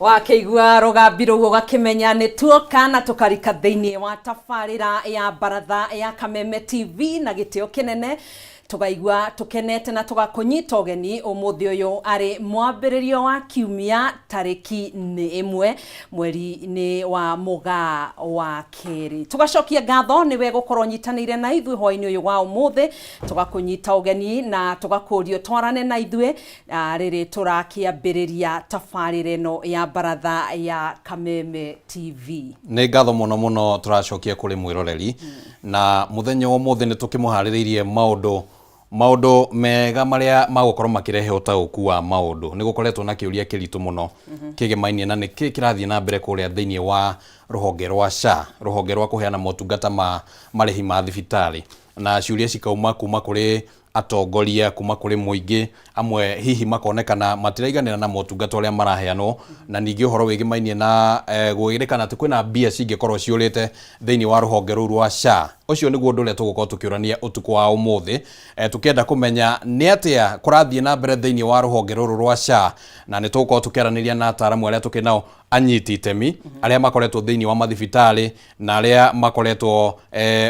Wakeigua rugambiro guo gakimenya ni tuoka na tukarika thiini wa tabarira ya Baratha ya Kameme TV na gitio kinene tugaigua tukenete na tugakunyita ugeni umuthi uyu ari mwambiririo wa kiumia tariki ni 1 mweri ni wa Mugaa wa Keri. Tugacokia ngatho niwe gukorwo nyitanire na ithui hwaini uyu wa umuthi tugakunyita ugeni na tugakurio twarane na ithui riri turakiambiriria tabarira no ya Baratha ya Kameme TV. Ni ngatho muno turacokia kuri mwiroreri na muthenya wa umuthi ni tukimuhariririe maundu mega maria magukorwo makirehe utauku wa maundu ni gukoretwo na kiuria kiritu muno kigemainie na niki kirathie na mbere kuria thiini wa ruhonge rwa SHA ruhonge rwa kuheana motungata marihi ma thibitari na ciuria cikauma kuma kuri atongoria kuma kuri muingi amwe hihi makonekana matiraiganira na motungata uria maraheanwo na ningi uhoro wigimainie na gwirikana ati kwina mbia cingikorwo ciurite thiini wa ruhonge ruru rwa SHA. Ucio niguo undu uria tugukorwo tukiurania utuku wa umuthi tukienda kumenya ni atia kurathie na mbere thiini wa ruhonge ruru rwa SHA na ni tugukorwo tukiaraniria na ataramu aria tukinao anyiti itemi aria makoretwo thiini wa mathibitari na aria makoretwo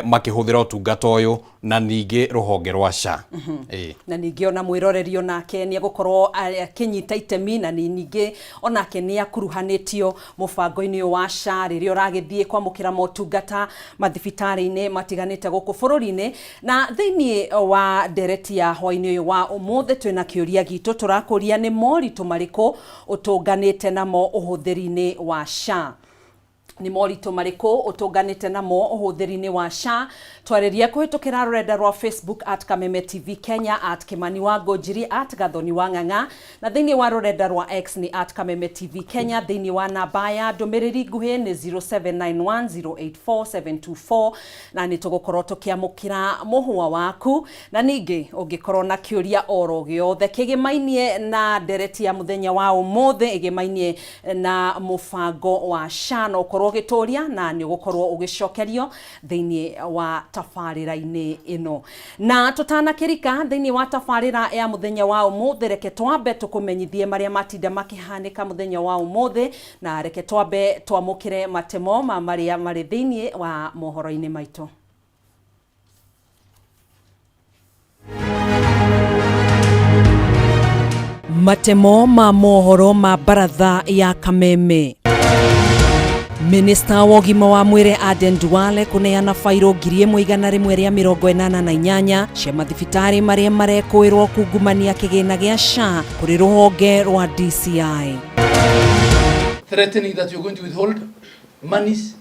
makihuthira utungata uyu na ningi ruhonge rwa SHA. Na ningi ona mwiroreri onake ni gukorwo akinyita itemi na ningi onake ni akuruhanitio mubango-ini wa SHA riria uragithie kwamukira motungata mathibitari-ini matiganite guku bururi-ini na thiini wa ndereti ya hwaini uyu wa umuthi twina kiuria gitu turakuria ni moritu mariku utunganite namo uhuthiri-ini wa SHA. Ni moritu mariku utunganite namo uhuthiri-ini wa SHA twariria kuhitukira rurenda rwa Facebook @Kameme TV Kenya @Kimani wa Ngojiri @Gathoni wa Ng'ang'a na thiini wa rurenda rwa X ni @Kameme TV Kenya thiini wa namba ya ndumiriri nguhi ni 0791084724 na ni tugukorwo tukiamukira muhwa waku na ningi ungikorwo na kiuria oro giothe kigimainie na ndereti ya muthenya wa umuthi igimainie na mubango wa SHA no korwo gituria na ni gukorwo ugicokerio thiini wa tabarira-ini ino na tutanakirika thiini wa tabarira ya muthenya wa umuthi reke twambe tukumenyithie maria matinda makihanika muthenya wa umuthi na reke twambe twamukire matemo maria mari thiini wa mohoro-ini maitu. Matemo ma mohoro ma Baratha ya Kameme. Minister wa ugima wa mwire Aden Duale kuneana fairo 1,188 cia mathibitari maria marekwirwo kungumania kigina gia SHA kuri ruhonge rwa DCI. Threatening that you're going to withhold monies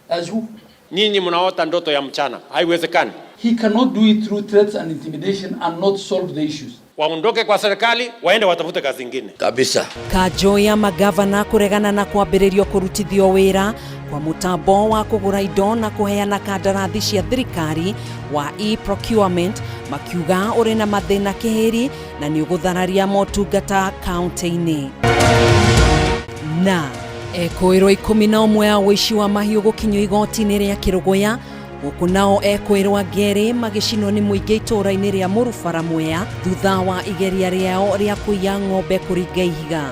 as who? Nyinyi mnaota ndoto ya mchana, haiwezekani. He cannot do it through threats and intimidation and not solve the issues. Waondoke kwa serikali, waende watafute kazi nyingine. Kabisa. Kanjo ya magavana kuregana na kwambiririo kurutithio wira kwa mutambo wa kugura indo na kuheana kandarathi cia thirikari wa e-procurement makiuga uri na mathina kihiri na ni uguthararia motungata kaunti-ini. Na ekwirwo 11 ya wici wa mahiu gukinyo igoti-ini ria Kirugoya guku nao ekwirwo ngeri magicinwo ni muingi itura-ini ria Murubara Mwea thutha wa igeria riao ria kuiya ng'ombe kuringa ihiga.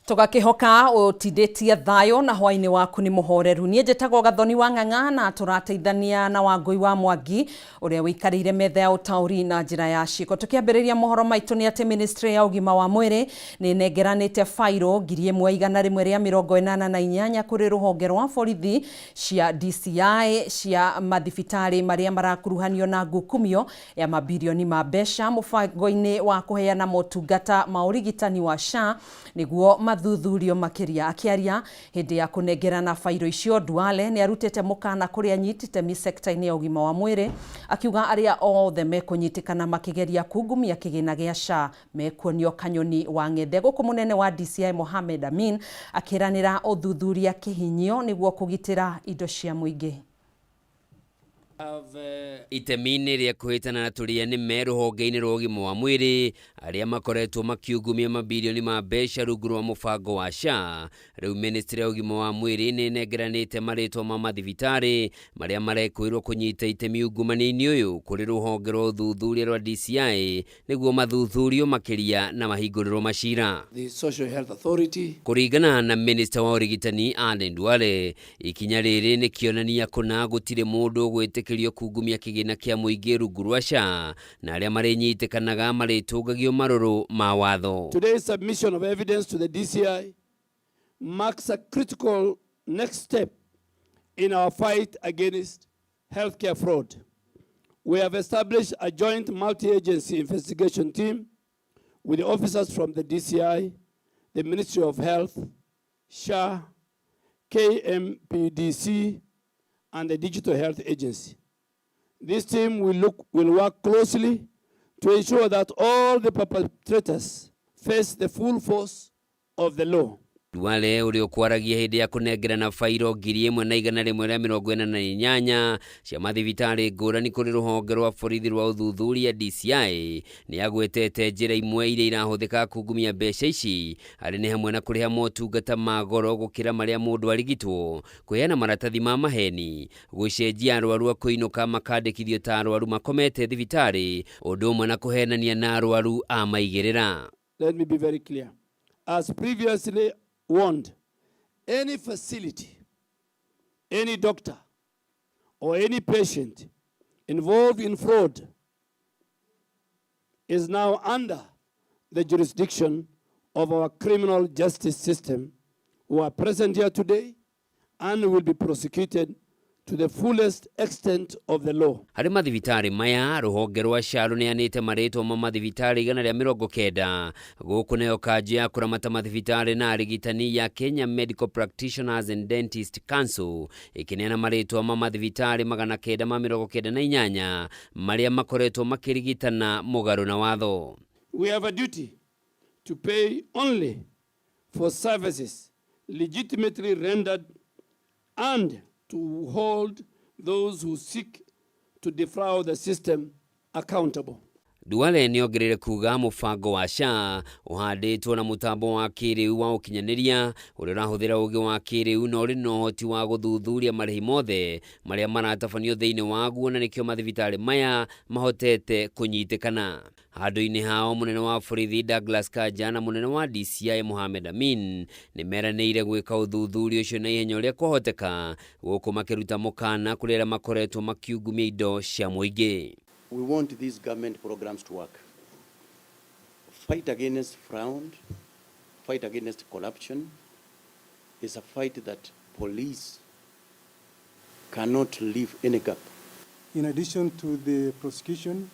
Tugakihoka utinditie thayo na hwaini waku ni muhoreru nie njitagwo Gathoni wa Ng'ang'a na turateithania na Wangui wa Mwangi uria wikarire metha ya utauri na njira ya ciko. Tukiambiriria mohoro maitu ni ati ministry ya ugima wa mwiri ni nengeranite fairo 1,188 kuri ruhonge rwa borithi cia DCI cia mathibitari maria marakuruhanio na ngukumio ya mabilioni ma mbeca mubango-ini wa kuheana motungata ma urigitani wa SHA niguo mathuthurio makiria. Akiaria hindi ya kunengerana fairo icio, Duale ni arutete mukana kuri anyitite mi sector-ini ya ugima wa mwiri akiuga aria othe mekunyitikana makigeria kungumia kigina gia SHA mekuonio kanyoni wa ng'ethe. Guku munene wa DCI Mohamed Amin akiranira uthuthuria kihinyio niguo kugitira indo cia muingi. Itemini rĩa kũhĩtana na tũrĩani meru honge-inĩ rwa ũgima wa mwĩrĩ arĩa makoretwo makiungumia mabilioni ma mbeca rungu rwa mũbango wa SHA. Rĩu ministry ya ũgima wa mwĩrĩ nĩ nengeranĩte marĩtwa ma mathibitarĩ marĩa marekũĩrwo kũnyita itemi ungumania-inĩ ũyũ kũrĩ rũhonge rwa ũthuthuria rwa DCI nĩguo mathuthurio makĩria na mahingũrĩrwo macira. The Social Health Authority. Kũringana na minister wa ũrigitani Aden Duale, ikinya rĩrĩ nĩ kĩonania kũna gũtirĩ mũndũ gwĩtĩkĩrio kungumia kĩgĩna kĩa mũingĩ rungu rwa SHA na arĩa marĩnyitĩkanaga marĩtũngagio marũrũ ma watho. Today's submission of evidence to the DCI marks a critical next step in our fight against healthcare fraud. We have established a joint multi-agency investigation team with the officers from the DCI, the Ministry of Health, SHA, KMPDC, and the Digital Health Agency. This team will work closely to ensure that all the perpetrators face the full force of the law. Duale ũrĩa ũkwaragia hĩndĩ ya kũnengerana fairo 1,148 cia mathibitarĩ ngũrani kũrĩ rũhonge rwa borithi rwa ũthuthuria DCI nĩ agwetete njĩra imwe iria irahũthĩka kungumia mbeca ici arĩ nĩ hamwe na kũrĩha motungata ma goro gũkĩra marĩa mũndũ arigitwo, kũheana maratathi ma maheni, gũcenjia arwaru a kũinũka makandĩkithio ta arwaru makomete thibitarĩ, ũndũ ũmwe na kũhenania na arwaru a maigĩrĩra. Let me be very clear. As previously warned, any facility, any doctor, or any patient involved in fraud is now under the jurisdiction of our criminal justice system, who are present here today and will be prosecuted to the fullest extent of the law. Harĩ mathibitarĩ maya rũhonge rwa SHA rũneanĩte marĩtwa ma mathibitarĩ 190 gũkũ nayo kanjũ ya kũramata mathibitarĩ na arigitani ya Kenya Medical Practitioners and Dentist Council ĩkĩneana marĩtwa ma mathibitarĩ 998 marĩa makoretwo makĩrigitana mũgarũ na watho. We have a duty to pay only for services legitimately rendered and to hold those who seek to defraud the system accountable. Duale nĩongereire kuga mũbango wa SHA ũhandĩtwo na mũtambo wa kĩrĩu wa ũkinyanĩria ũrĩa ũrahũthĩra ũũgĩ wa kĩrĩu na ũrĩ na ũhoti wa gũthuthuria marĩhi mothe marĩa maratabanio thĩinĩ waguo, na nĩkĩo mathibitarĩ maya mahotete kũnyitĩkana. Handũ-inĩ hao mũnene wa borithi Douglas Kanja na mũnene wa DCI Mohamed Amin nĩ meranĩire gwĩka ũthuthuria ũcio na ihenya ũrĩa kwahoteka gũkũ makĩruta mũkana kũrĩ arĩa makoretwo makiungumia indo cia mũingĩ. We want these government programs to work. Fight against fraud, fight against corruption is a fight that police cannot leave any gap. In addition to the prosecution,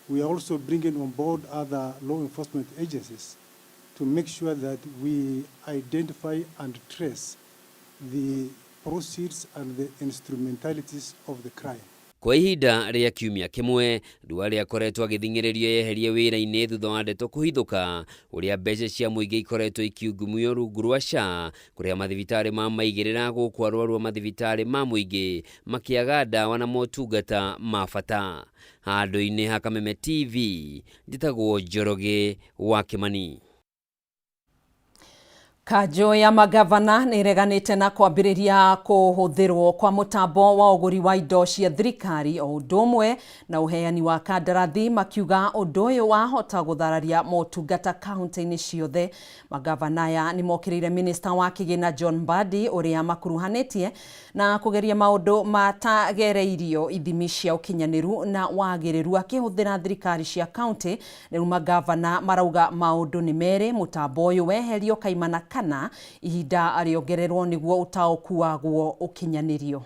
we are also bringing on board other law enforcement agencies to make sure that we identify and trace the proceeds and the instrumentalities of the crime. Kwa ihinda rĩa kiumia kĩmwe, Duale akoretwo agĩthing'ĩrĩrio yeherie wĩra-inĩ thutha wa ndeto kũhithũka ũrĩa mbeca cia mũingĩ ikoretwo ikiungumio rungu rwa SHA kũrĩa mathibitarĩ ma maigĩrĩra gũkũ arwaru a mathibitarĩ ma mũingĩ makĩaga ndawa na motungata ma bata. Handũ-inĩ ha Kameme TV, njĩtagwo Njoroge wa Kimani. Kanjũ ya magavana nĩ ireganĩte na kwambĩrĩria kũhũthĩrwo kwa mũtambo wa ũgũri wa indo cia thirikari o ũndũ ũmwe na ũheani wa kandarathi, makiuga ũndũ ũyũ wahota gũthararia motungata kaunti-inĩ ciothe. Magavana aya nĩ mokĩrĩire minista wa kĩgĩna John Mbadi ũrĩa makuruhanĩtie na kũgeria maũndũ matagereirio ithimi cia ũkinyanĩru na wagĩrĩru akĩhũthĩra thirikari cia kaunti. Rĩu magavana marauga maũndũ nĩ merĩ, mũtambo ũyũ weherio kaimana kana ihinda arĩongererwo nĩguo ũtaũku waguo ũkinyanĩrio.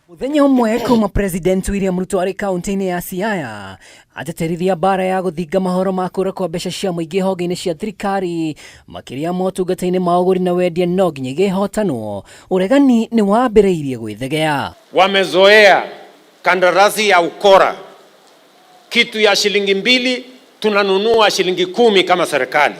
Mũthenya ũmwe kuma President William Ruto arĩ kaunti-inĩ ya Siaya ateterithia bara ya gũthinga mahoro ma kũra kwa mbeca cia mũingĩ honge-inĩ cia thirikari makĩria motungata-inĩ ma ũgũri na wendia no nginya igĩhotanwo. Ũregani nĩ wambĩrĩirie gwĩthegea. Wamezoea kandarasi ya ukora, kitu ya shilingi 2 tunanunua shilingi 10 kama serikali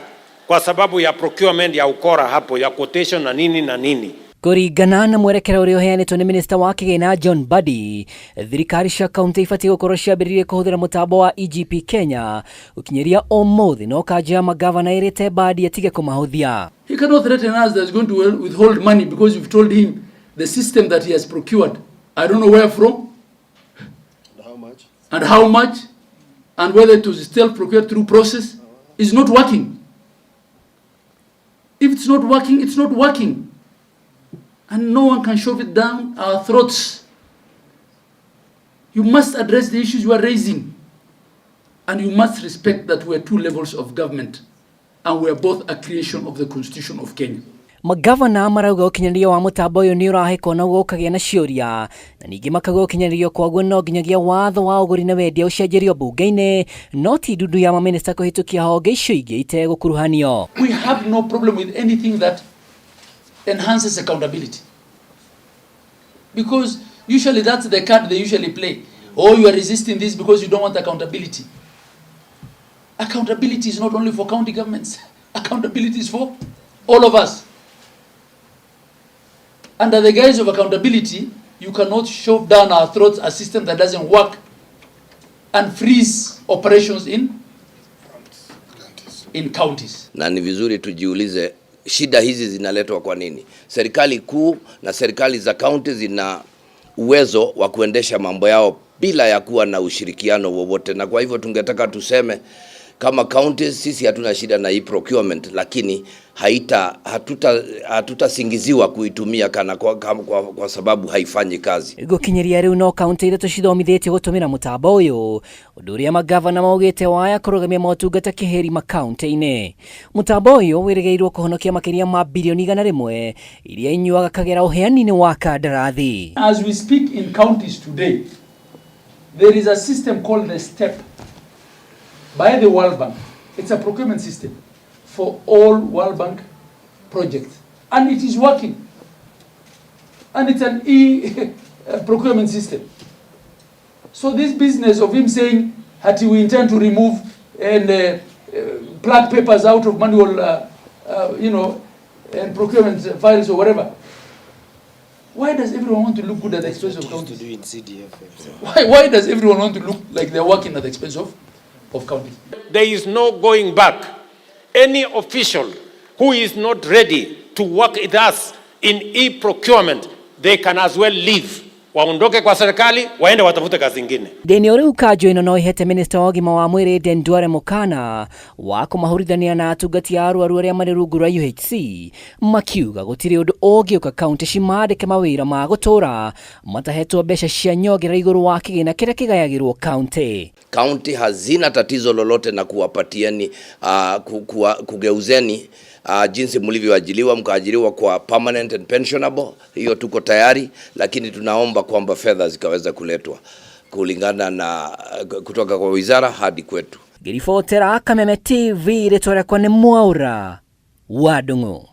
kwa sababu ya procurement ya ukora hapo ya quotation na nini na nini. Kuringana na mwerekera uria uheanitwo ni minista wa kigina John Mbadi, thirikari cia kaunti ibatie gukorwo ciambiririe kuhuthira mutambo wa EGP Kenya ukinyeria umuthi no kanja magavana irite Mbadi atige kumahuthia. He cannot threaten us that he's going to withhold money because you've told him the system that he has procured, I don't know where from, and how much, and whether it was still procured through process, is not working. If it's not working, it's not working. And no one can shove it down our throats. You must address the issues you are raising. And you must respect that we are two levels of government. And we are both a creation of the Constitution of Kenya. Magavana marauga ukinyanĩria wa mutambo uyu ni urahiko na gukagia na ciuria na ningi makaga ukinyanĩrio kwaguo no nginyagia watho wa uguri na wendia ucenjerio bunge-ini no ti ndundu ya maminista kuhitukia honge icio ingĩ itegũkuruhanio. We have no problem with anything that enhances accountability. Because usually that's the card they usually play. Oh, you are resisting this because you don't want accountability. Accountability is not only for county governments. Accountability is for all of us. Under the guise of accountability, you cannot shove down our throats a system that doesn't work and freeze operations in counties. Na ni vizuri tujiulize shida hizi zinaletwa kwa nini? Serikali kuu na serikali za county zina uwezo wa kuendesha mambo yao bila ya kuwa na ushirikiano wowote, na kwa hivyo tungetaka tuseme kama counties sisi hatuna shida na hii procurement, lakini hatutasingiziwa kuitumia kwa sababu haifanyi kazi. Gukinyeria riu no county ithatu cithomithitie gutumira mutambo uyu undu uria magavana maugite waya kurugamia motungata kiheri makaunti-ini. Mutambo uyu wirigeirwo kuhonokia makiria ma bilioni 100 iria inyuaga kagera uheani-ini wa kandarathi. As we speak in counties today, there is a system called the STEP by the World Bank. It's a procurement system for all World Bank projects. And it is working. And it's an e-procurement system. So this business of him saying that we intend to remove and plug papers out of manual, and procurement files or whatever. Why does everyone want to look good at the expense of counties? Why does everyone want to look like they're working at the expense of counties? There is no going back. Any official who is not ready to work with us in e-procurement, they can as well leave. Waondoke kwa serikali, waende watafute kazi nyingine. Deni uriu kajo ino no ihete minister wa ũgima wa mwĩrĩ Den Duale Mũkana wa kũmahurithania na atungati a arwaru arĩa marĩ rungu rwa UHC makiuga gũtirĩ ũndũ ũngĩũka kaunti cimandĩke mawĩra ma gũtũra matahetwo mbeca cia nyongera igũrũ wa kĩgĩna kĩrĩa kĩgayagĩrwo kaunti. Kaunti hazina tatizo lolote na kuwapatieni kugeuzeni jinsi mlivyoajiliwa mkaajiriwa kwa permanent and pensionable. Hiyo tuko tayari, lakini tunaomba kwamba fedha zikaweza kuletwa kulingana na kutoka kwa wizara hadi kwetu. Ngiribotera Kameme TV ritwara kwa ni Mwaura wa Ndung'u.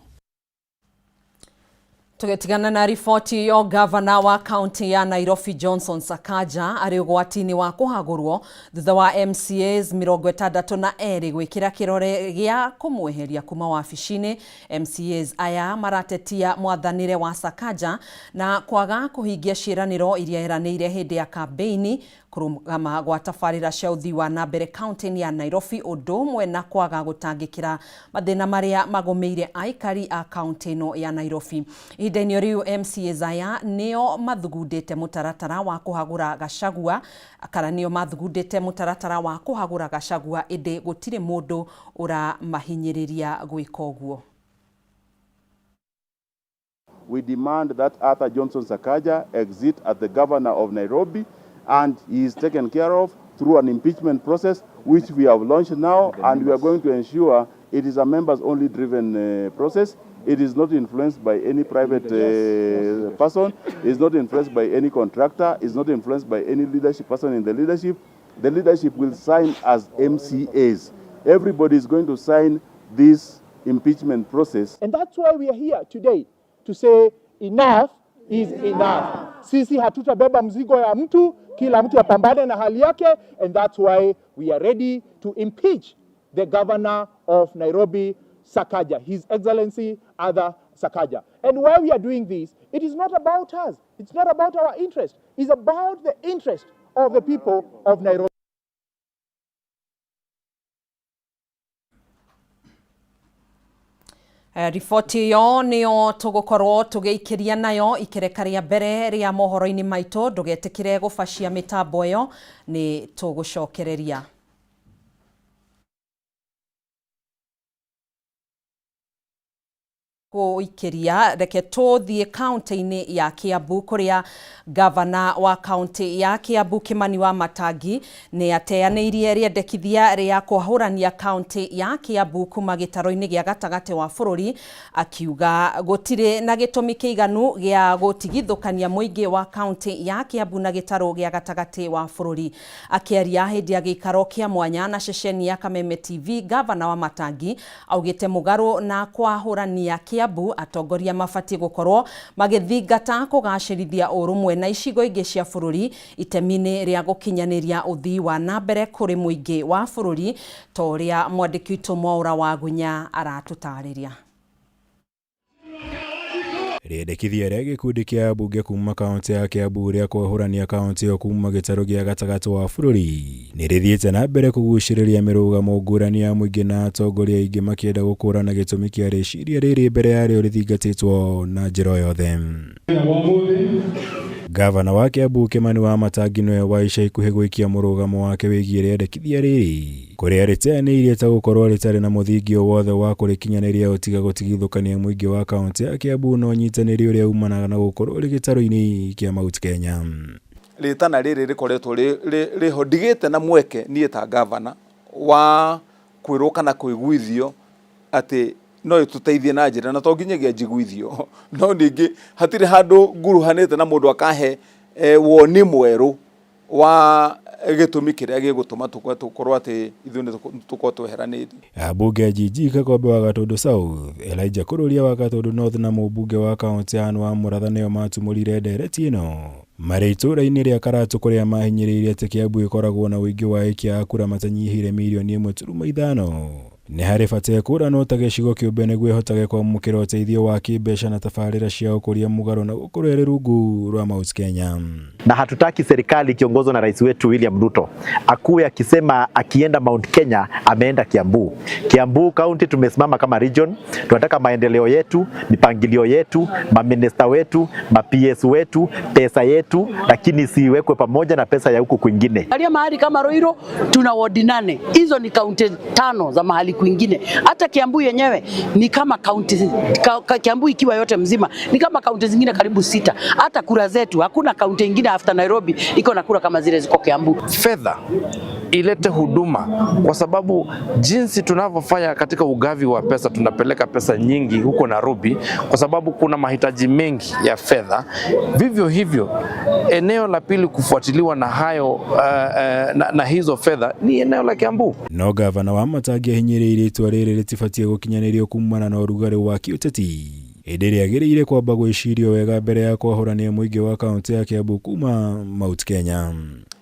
Tugetigana na riboti yo gavana wa kaunti ya Nairobi Johnson Sakaja ari ugwati-ini wa kuhagurwo thutha wa MCAs 62 gwikira kirore gia kumweheria kuma wabici-ini. MCAs aya maratetia mwathanire wa Sakaja na kwaga kuhingia ciraniro iria eranĩire hindi ya kampeini kurugama gwa tabarĩra cia ũthii wa na mbere kaunti ya Nairobi ũndũ ũmwe na kwaga gũtangĩkĩra mathĩna marĩa magomeire aikari a kaunti ĩno ya Nairobi. Ihinda-inĩ rĩu MCAs aya nĩo mathugundĩte mũtaratara wa kũhagũra Gachagua, kana nĩo mathugundĩte mũtaratara wa kũhagũra Gachagua ĩndĩ gũtirĩ mũndũ ũramahinyĩrĩria gwĩka ũguo. We demand that Arthur Johnson Sakaja exit as the governor of Nairobi, and he is taken care of through an impeachment process which we have launched now, and we are going to ensure it is a members-only driven process. It is not influenced by any private person, it is not influenced by any contractor, it is not influenced by any leadership person in the leadership. The leadership will sign as MCAs. Everybody is going to sign this impeachment process. And that's why we are here today, to say enough is enough. Sisi hatutabeba mzigo ya mtu, kila mtu apambane na hali yake, and that's why we are ready to impeach the governor of Nairobi, Sakaja, His Excellency Arthur Sakaja. And why we are doing this, it is not about us. It's not about our interest. It's about the interest of the people of Nairobi. Riboti yo nio tugukorwo tugiikiria nayo ikereka ria mbere ria mohoro-ini maitu ndugetikire gubacia mitambo yo ni tugucokereria. Kuikiria reke tuthie kaunti-ini ya Kiambu kuria gavana wa kaunti ya Kiambu Kimani Wamatangi ni ateaneirie riendekithia ria kuhurania kaunti ya Kiambu kuma gitaro-ini gia gatagati wa bururi akiuga gutire na gitumi kiiganu gia gutigithukania muingi wa kaunti ya Kiambu na gitaro gia gatagati wa bururi. Akiaria hindi ya gikaro kia mwanya na ceceni ya Kameme TV, gavana Wamatangi augite mugaru na kwahurania Kiambu atongoria mabati gukorwo magithingata kugacirithia urumwe na icigo ingi cia bururi itemini ria gukinyaniria uthii wa nambere kuri muingi wa bururi toria mwandiki witu Mwaura wa Gunya aratutariria. Riendekithia ria gikundi kia bunge kuma kaunti ya Kiambu ria kwahurania kaunti yo kuma gitaro gia gatagati wa bururi ni rithiite na mbere kuguciriria mirugamo ngurani ya muingi na atongoria ingi makienda gukurana gitumi kia riciria riri mbere yario rithingatitwo na njira yothe. Gavana wa Kiambu Kimani Wamatangi niwe wa ica ikuhi gwikia murugamo wake wigie riendekithia riri kuria riteaneirie ta gukorwo ritari na muthingi o wothe wa kurikinyaniria utiga gutigithukania muingi wa kaunti ya Kiambu no nyitaniri uria umanaga na gukorwo rigitaro-ini kia Mount Kenya. Ritana riri rikoretwo rihodigite na mweke nie ta gavana wa kwiruka na kuiguithio ati no tuteithie na njira na to nginyagia njiguithio no ningi hatire handu nguruhanite na mundu akahe woni mweru wa gitumi kiria gigutuma tukorwo ati ithune tukorwo tweheranirie. Abunge Jiji Kakombe wa Gatundu South, Elijah Kururia wa Gatundu North na mubunge wa kaunti ya Muratha nio matumurire ndereti ino mari itura-ini ria Karatu kuria mahinyiriire ati Kiambu ikoragwo na wingi wa aikia a kura matanyihire milioni 1.5 ni hari bata kurano ta gicigo kiumbe niguo ihotage kwamukira uteithio wa kibeca na tabarira cia ukuria mugaru na gukorera rungu rwa Mount Kenya. Na hatutaki serikali ikiongozwa na rais wetu William Ruto akuwe akisema akienda Mount Kenya ameenda Kiambu. Kiambu County tumesimama kama region, tunataka maendeleo yetu, mipangilio yetu, maminista wetu, ma-PS wetu, pesa yetu, lakini siwekwe pamoja na pesa ya huku kwingine. Alia mahali kama Roiro tuna ward 8. Hizo ni kaunti 5 za mahali kwingine. Hata Kiambu yenyewe ni kama kaunti Kiambu ikiwa yote mzima ni kama kaunti zingine karibu 6. Hata kura zetu hakuna kaunti nyingine after Nairobi iko na kura kama zile ziko Kiambu. Fedha ilete huduma kwa sababu jinsi tunavyofanya katika ugavi wa pesa tunapeleka pesa nyingi huko Nairobi kwa sababu kuna mahitaji mengi ya fedha. Vivyo hivyo eneo la pili kufuatiliwa na hayo na hizo fedha ni eneo la Kiambu. No gavana wa Wamatangi ahinyiriire itua riri ritibatie gukinyanirio kumana na urugari wa kiuteti ĩndĩ rĩagĩrĩire kwamba gwĩcirio wega mbere ya kwahũrania muingi wa kaunti ya Kiambu kuma Mount Kenya.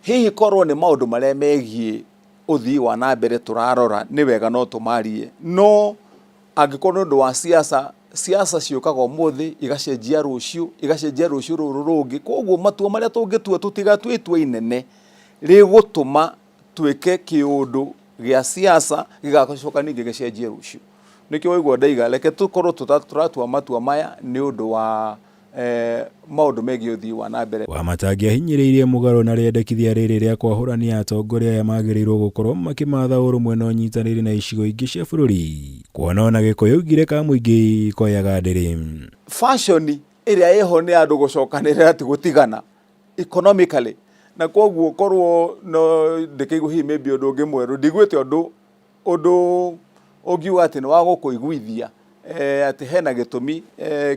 Hihi korwo ni maundu maria megie uthii wa na mbere turarora ni wega no tumarie no angikorwo ndu wa siasa ciukaga umuthi igacenjia ruciu ruru rungi koguo matua maria tungitua tutigatue itua inene rigutuma twike kiundu gia siasa gigacoka ningi gicenjie ruciu nikio waigua ndaiga reke tukorwo turatua matua maya ni undu wa maundu megie uthii wa na mbere. Wamatangi ahinyiriirie mugaru na riendekithia riri ria kwahurania atongoria ya magirirwo gukorwo makimatha urumwe na unyitaniri na icigo ingi cia bururi kuona ona Gikuyu ugire ka muingi koyaga ndiri. Fashion iria iho ni andu gucokanirira ati gutigana economically na koguo korwo no ndikigwa hi maybe undu ungi mweru ndigwite undu ogiuga ati ni wa gukuiguithia ati hena gitumi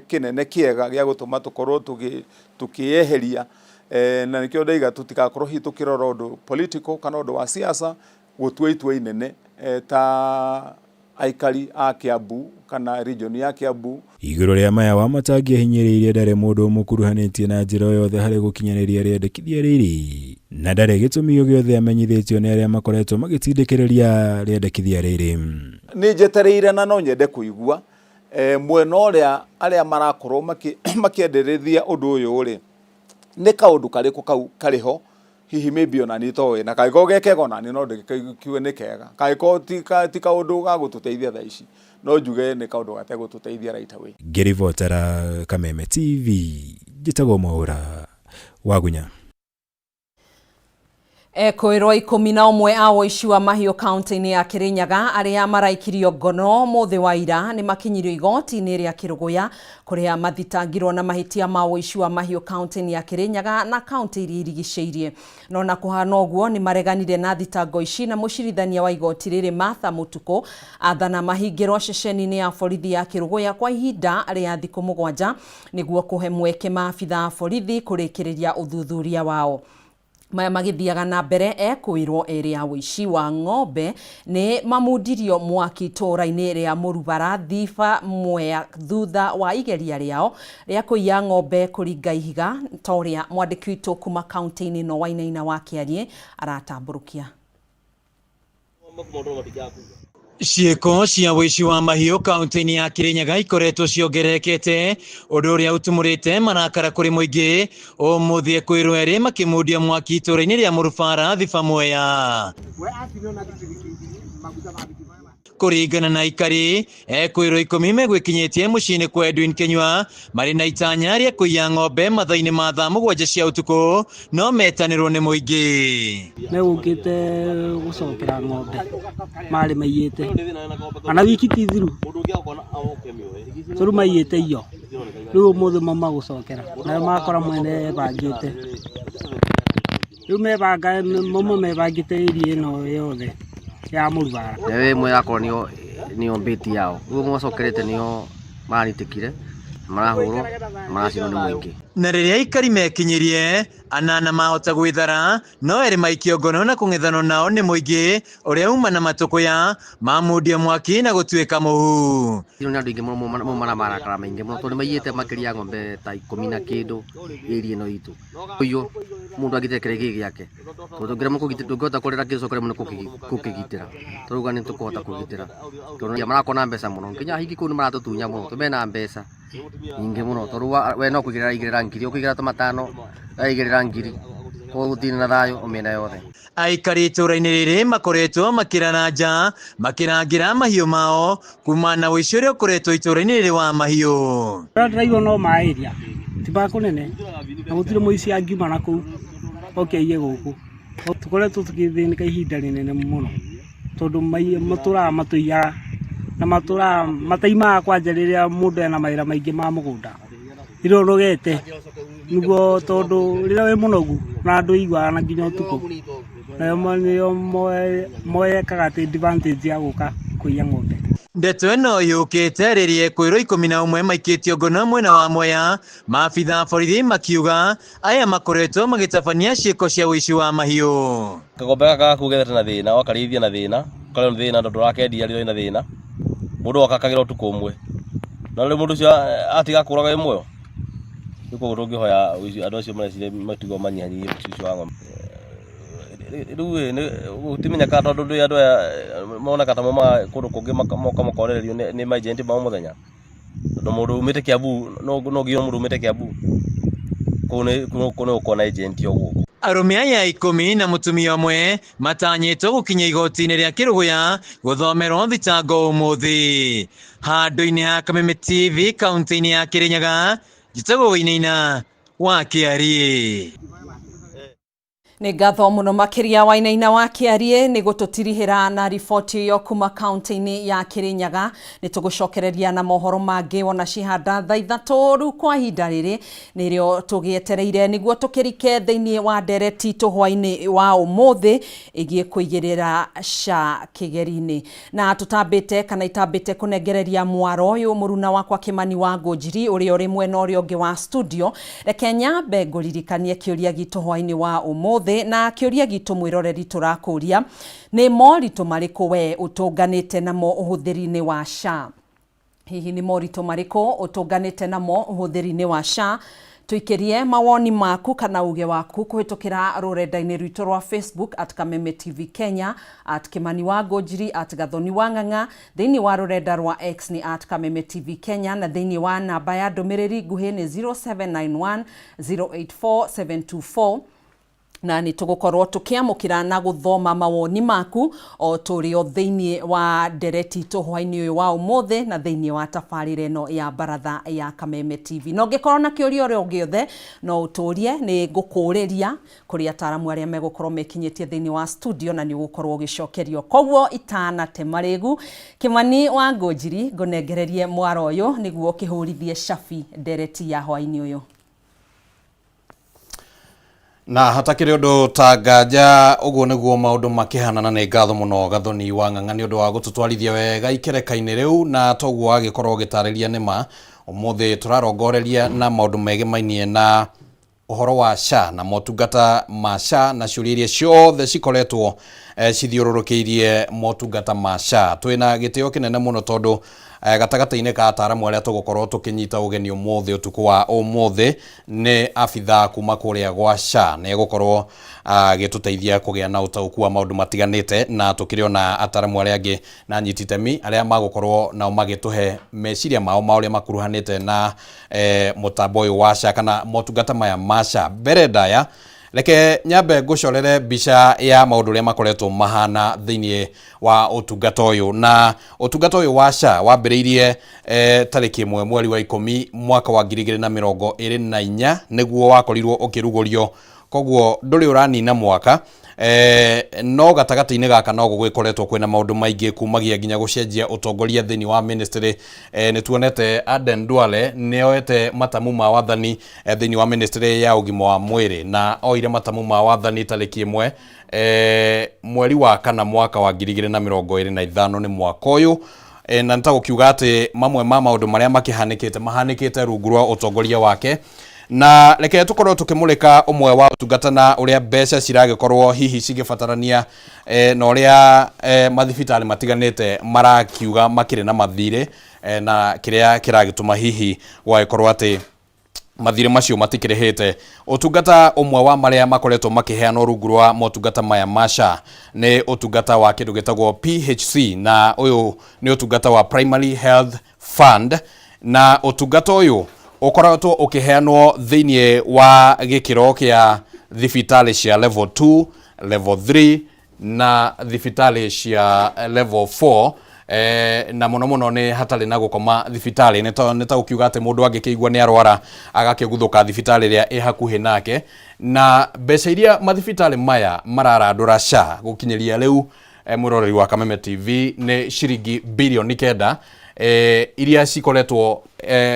kinene kiega gya gutuma tukorwo tukieheria na nikio ndaiga tutikakorwo hi tukirora undu political kana undu wa siasa gutua itua inene ta aikari a Kiambu kana region ya Kiambu. Iguru ria maya Wamatangi ahinyiriirie ndare mundu mukuruhanĩtie na njira yothe hari gukinyaniria riendekithia riri na ndare gitumi giothe amenyithĩtio ni aria makoretwo magitindĩkĩrĩria riendekithia riri. Ni njetereire na no nyende kuigua mwena ũrĩa arĩa marakorwo makĩenderethia ũndũ ũyũ rĩ nĩ kaũndũ karĩkũ kau karĩho hihi maybe ona nĩ toĩ na kaĩko gekega ona nĩ no ndĩkiuge nĩ kega kaĩko ti kaũndũ ga gũtũteithia thaa ici no njuge nĩ kaũndũ gategũtũteithia right away. Ngĩribotera Kameme TV njĩtagwo Mwaũra Wagunya. Ekwirwo 11 a woici wa mahiũ kaunti-inĩ ya Kirinyaga arĩa maraikirio ngono mũthĩ wa ira nĩ makinyirio igoti-inĩ rĩa Kĩrũgũya kũrĩa mathitangirwo na mahĩtia ma woici wa mahiũ kaunti-inĩ ya Kirinyaga na kaunti iria irigicĩirie. No na kũhana ũguo nĩ mareganire na thitango ici na mũcirithania wa igoti rĩrĩ Martha Mũtuko athana mahingĩrwo ceceni-inĩ ya borithi ya Kĩrũgũya kwa ihinda rĩa thikũ 7 nĩguo kũhe mweke maabitha a borithi kũrĩkĩrĩria ũthuthuria wao. Maya magithiaga na mbere ekwirwo erĩ a woici wa ng'ombe nĩ mamundirio mwaki itũra-inĩ rĩa Mũrubara Thiba Mwea thutha wa igeria rĩao rĩa kũiya ng'ombe kũringa ihiga ta ũrĩa mwandĩki witũ kuma kaunti-inĩ no Wainaina wa Kĩarie aratambũrũkia. Ciĩko cia woici wa mahiũ kaunti-inĩ ya Kirinyaga ikoretwo ciongererekete ũndũ ũrĩa ũtumũrĩte marakara kũrĩ mũingĩ ũmũthĩ ekwirwo erĩ makĩmundia mwaki itũra-inĩ rĩa Mũrubara Thiba Mwea. Kũringana na ikari ekwirwo 10 megwĩkinyĩtie mũciĩ-inĩ kwa Edwin Kinyua marĩ na itanya rĩa kũiya ng'ombe mathaa-inĩ ma thaa 7 cia ũtukũ no metanĩrwo nĩ mũingĩ. Megũkĩte gũcokera ng'ombe marĩ maiyĩte ana wiki ti thiru tũrũ maiyĩte iyo rĩu ũmũthĩ mama gũcokera na makora mwene bangĩte rĩu mebanga mama mebangĩte ĩrĩa ĩno yothe ya Mũrubara newe mwe yakorwo nĩo mbĩti yao rĩu mwacokerete nĩo maranitĩkire marahũrwo maracinwo nĩ mũingĩ. Na rĩrĩa ikari mekinyirie anana mahota gwĩthara no erĩ maikio ngono na kũng'ethanwo nao nĩ mũingĩ ũrĩa uma na matũkũya mamundia mwaki na gũtuĩka mũhu. Nĩ andũ aingĩ mũno marakara maingĩ mũno tondũ maiyĩte makĩria ng'ombe ta 10 na kĩndũ ĩrĩa ĩno itũ ũyũ mũndũ agĩtekere gĩkĩ gĩake tũngĩhota kũrera kĩcokere mũno kũkĩgitĩra tũruga nĩ tũkũhota kũgitĩra tondũ marakona mbeca mũno nginya hingi kũu nĩ maratũtunya mũno tũmena mbeca nyingĩ mũno tondũ we no kũigĩrĩra ngiri ũkũigĩra tomatano aigĩrĩra ngiri gũtirĩ na thayũ ũmĩena yothe. Aikari itũra-inĩ rĩrĩ makoretwo makĩrana nja makĩrangĩra mahiũ mao kuma na ũici ũrĩa ũkoretwo itũra-inĩ rĩrĩ wa mahiũ. Ndĩraigua no maĩria ti bakũnene na gũtirĩ mũici angiuma na kũu okĩiye gũkũ tũkoretwo tũgĩthĩnĩka ihinda rĩnene mũno tondũ matũraga matũiyaga na matũraga mataimaga kwanja rĩrĩa mũndũ ena mawĩra maingĩ ma mũgũnda irorogete niguo tondũ rĩrĩa wĩ mũnogu na andũ iguaga na nginya ũtukũ nayo moyekaga advantage ya gũka kũiya ng'ombe. Ndeto ĩno yũkĩte rĩrĩa ekwirwo 11 maikĩtio ngono mwena wa Mwea maabitha borithi makiuga aya makoretwo magĩtabania ciĩko cia ũici wa mahiũ. Kagombe gaka kugethete na thĩna wakarĩithia na thĩna kale nĩ thĩna tondũ rakendia rĩrĩ na thĩna mũndũ akakagira ũtukũ ũmwe na rĩu mũndũ ũcio atiga kũraga wĩ muoyo nĩkuo tũngĩhoya andũ acio marecire matigwo manyihanyihie ũici wa ng'ombe. Rĩu gũtimenyeka tondũ andũ aya moneka ta moma kũndũ kũngĩ moka makorererio nĩ maagenti ma mũthenya tondũ mũndũ umĩte Kiambu no ngĩyo mũndũ umĩte Kiambu kũu nĩ ũkona agenti ũguo. Arũme aya 10 na mũtumia ũmwe matanyĩtwo gũkinya igoti-inĩ rĩa Kĩrũgũya gũthomerwo thitango ũmũthĩ. Handũ-inĩ ha Kameme TV kaunti-inĩ ya Kirinyaga njĩtagwo Wainaina wa Kĩarie. Nĩ ngatho mũno makĩria Wainaina wa Kĩarie nĩ gũtũtirihĩra na riboti ĩyo kuma kaunti-inĩ ya Kirinyaga. Nĩ tũgũcokereria na mohoro mangĩ wona cihanda thaa 3 rĩu kwa ihinda rĩrĩ nĩrĩo tũgĩetereire nĩguo tũkĩrike thĩinĩ wa ndereti tũhwa-inĩ wa ũmũthĩ ĩgiĩ kũigĩrĩra SHA kĩgeri-inĩ. Na tũtambĩte kana itambĩte kũnengereria mwaro ũyũ mũruna wakwa Kĩmani wa Ngũnjiri ũrĩa ũrĩ mwena ũrĩa ũngĩ wa studio. Reke nyambe ngũririkanie kĩũria gitũ hwa-inĩ wa ũmũthĩ na kĩũria gitũ mwĩroreri tũrakũria nĩ moritũ marĩkũ we ũtũnganĩte namo ũhũthĩri-inĩ wa SHA. Hihi nĩ moritũ marĩkũ ũtũnganĩte namo ũhũthĩri-inĩ wa SHA tuikirie mawoni maku kana uge waku kuhitukira rurenda-ini rwitu rwa Facebook @Kameme TV Kenya, @Kimani wa Ngũnjiri, @Gathoni wa Ng'ang'a, thiini wa rurenda rwa X ni @Kameme TV Kenya, na thiini wa namba ya ndumiriri nguhi ni 0791 084 724 na ni tugukorwo tukiamukira na guthoma mawoni maku o turi o thiini wa ndereti tuhwaini uyu wa umuthi na thiini wa tafarire no ya baratha ya Kameme TV. No ngikorwo na kiurio rio giothe no uturie ni ngukuriria kuri ataramu aria megukorwo mekinyitie thiini wa studio na ni gukorwo gicokerio. Koguo itana temarigu Kimani wa Ngũnjiri ngunengererie mwaro uyu niguo kihurithie shafi ndereti ya hwaini uyu. Na hatakire undu tangaja uguo niguo maundu makihanana ni ngatho muno Gathoni wa Ng'ang'a ni undu wa gututwarithia wega ikereka-ini riu na toguo agikorwo gitariria nima umuthi turarongoreria na maundu megemainie na uhoro wa SHA na motungata ma SHA na ciuria iria ciothe cikoretwo cithiururukiirie motungata ma SHA. Twina gitio kinene muno tondu gatagata-ini ka ataramu aria tugukorwo tukinyita ugeni umuthi utuku wa umuthi ni abitha kuma kuria gwa SHA ni gukorwo gituteithia kugia na utauku wa maundu matiganite na tukirio na ataramu aria angi na nyititemi aria magukorwo nao magituhe meciria mao uria makuruhanite na mutambo uyu wa SHA kana motungata maya ma SHA. Mbere ndaya leke nyambe ngucorere mbica ya maundu ria makoretwo mahana thiini wa utungata uyu, na utungata uyu wa SHA wambiriirie tariki 1 mweri wa 10 mwaka wa 2024 niguo wakorirwo ukirugurio, koguo nduri uranina mwaka no gatagata-ini gaka no gugikoretwo kwina maundu maingi kumagia nginya gucenjia utongoria thiini wa ministry. Ni tuonete Aden Duale nioete matamu ma wathani thiini wa ministry ya ugima wa mwiri na oire matamu ma wathani tariki 1 mweri wa 4 mwaka wa 2025 ni mwaka uyu. Na nitagukiuga ati mamwe ma maundu maria mahanikite rungu rwa utongoria wake, na reke tukorwo tukimulika umwe wa utungata na uria mbeca ciragikorwo hihi cigibatarania na uria mathibitari matiganite marakiuga makire na mathire na kiria kiragituma hihi gwagikorwo ati mathire macio matikirihite. Utungata umwe wa maria makoretwo makiheana rungu rwa motungata maya ma SHA ni utungata wa kindu gitagwo PHC, na uyu ni utungata wa Primary Health Fund, na utungata uyu ukoretwo ukiheanwo thiini wa gikiro kia thibitari cia level 2, level 3 na thibitari cia level 4. Na muno ni hatari na gukoma thibitari nita ukiuga ati mundu angikigwa ni arwara agakiguthuka thibitari ria i hakuhi nake, na mbeca iria mathibitari maya mararandura SHA gukinyiria riu mwiroreri wa Kameme TV ni ciringi bilioni 9 iria cikoretwo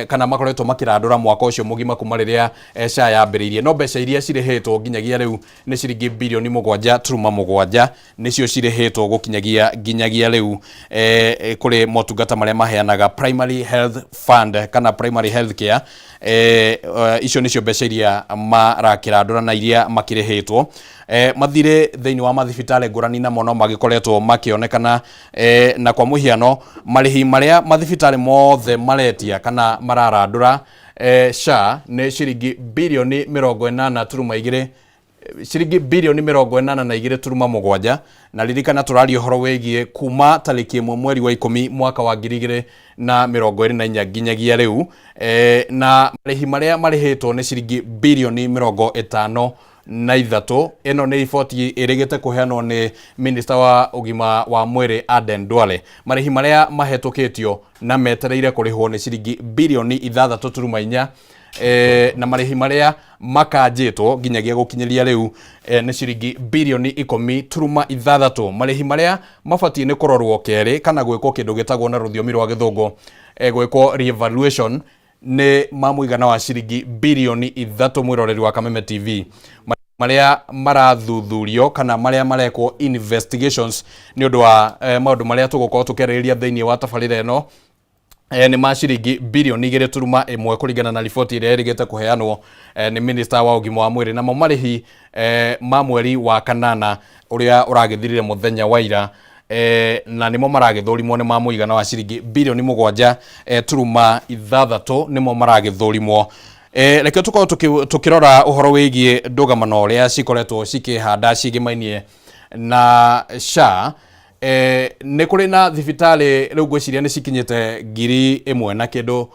kana makoretwo makirandura mwaka ucio mugima kuma riria SHA yambiriirie. No mbeca iria cirihitwo nginyagia riu ni ciringi bilioni 7.7 nicio cirihitwo gukinyagia riu kuri motungata maria maheanaga Primary Health Fund kana Primary Health Care. Icio nicio mbeca iria marakirandura na iria makirihitwo. Mathire thiini wa mathibitari ngurani na mono magikoretwo makionekana na kwa muhiano marihi maria mathibitari mothe maretia kana mararandura SHA ni ciringi bilioni 80.2 ciringi bilioni 82.7, na ririkana turario horo wegie kuma tariki 1 mweri wa 10 mwaka wa 2024 nginyagia riu na marihi maria marihitwo ni ciringi bilioni 53. Ino ni riboti irigite kuheanwo ni Minister wa ugima wa mwiri Aden Duale. Marihi maria mahetukitio na metereire kurihwo ni ciringi bilioni 6.4 na marihi maria makanjitwo nginyagia gukinyiria riu ni ciringi bilioni 10.6. Marihi maria mabatie ni kurorwo keri kana gwikwo kindu gitagwo na ruthiomi rwa githungu gwikwo reevaluation ni mamuigana wa ciringi bilioni 3. Mwiroreri wa Kameme TV maria marathuthurio kana maria marekwo investigations ni undu wa maundu maria tugukorwo tukeriria thiini wa tabarira ino ni maciringi bilioni 2.1 kuringana na riboti iria irigite kuheanwo ni Minister wa ugima wa mwiri. Na marihi ma mweri wa 8 uria uragithirire muthenya wa ira na nimo maragithurimwo ni mamuigana wa ciringi bilioni 7.6 nimo maragithurimwo. Reke tuko tukirora uhoro wigie ndugamano ria cikoretwo cikihanda cigimainie na SHA. Nĩ kũrĩ na thibitari rĩu ngwĩciria nĩ cikinyĩte 1,000 na kĩndũ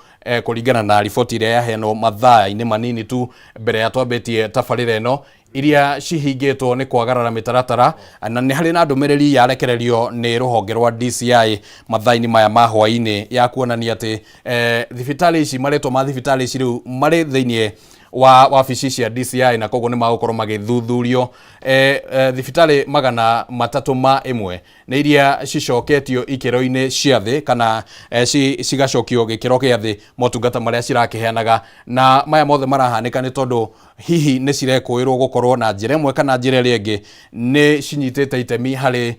kũringana na riboti ĩrĩa yaheanwo mathaa-inĩ manini tu mbere ya twambĩtie tabarĩra ĩno, iria cihingĩtwo nĩ kwagarara mĩtaratara, na nĩ harĩ na ndũmĩrĩri yarekererio nĩ rũhonge rwa DCI mathaa-inĩ maya ma hwaĩ-inĩ ya kuonania atĩ thibitari ici, marĩtwa ma thibitari ici rĩu marĩ thĩinĩ wa wabici cia DCI, na koguo nĩ magũkorwo magĩthuthurio. Thibitari 301 nĩ iria cicoketio ikĩro-inĩ cia thĩ, kana cigacokio gĩkĩro gĩa thĩ motungata marĩa cirakĩheanaga, na maya mothe marahanĩka nĩ tondũ hihi nĩ cirekũĩrwo gũkorwo na njĩra ĩmwe kana njĩra ĩrĩa ĩngĩ nĩ cinyitĩte itemi harĩ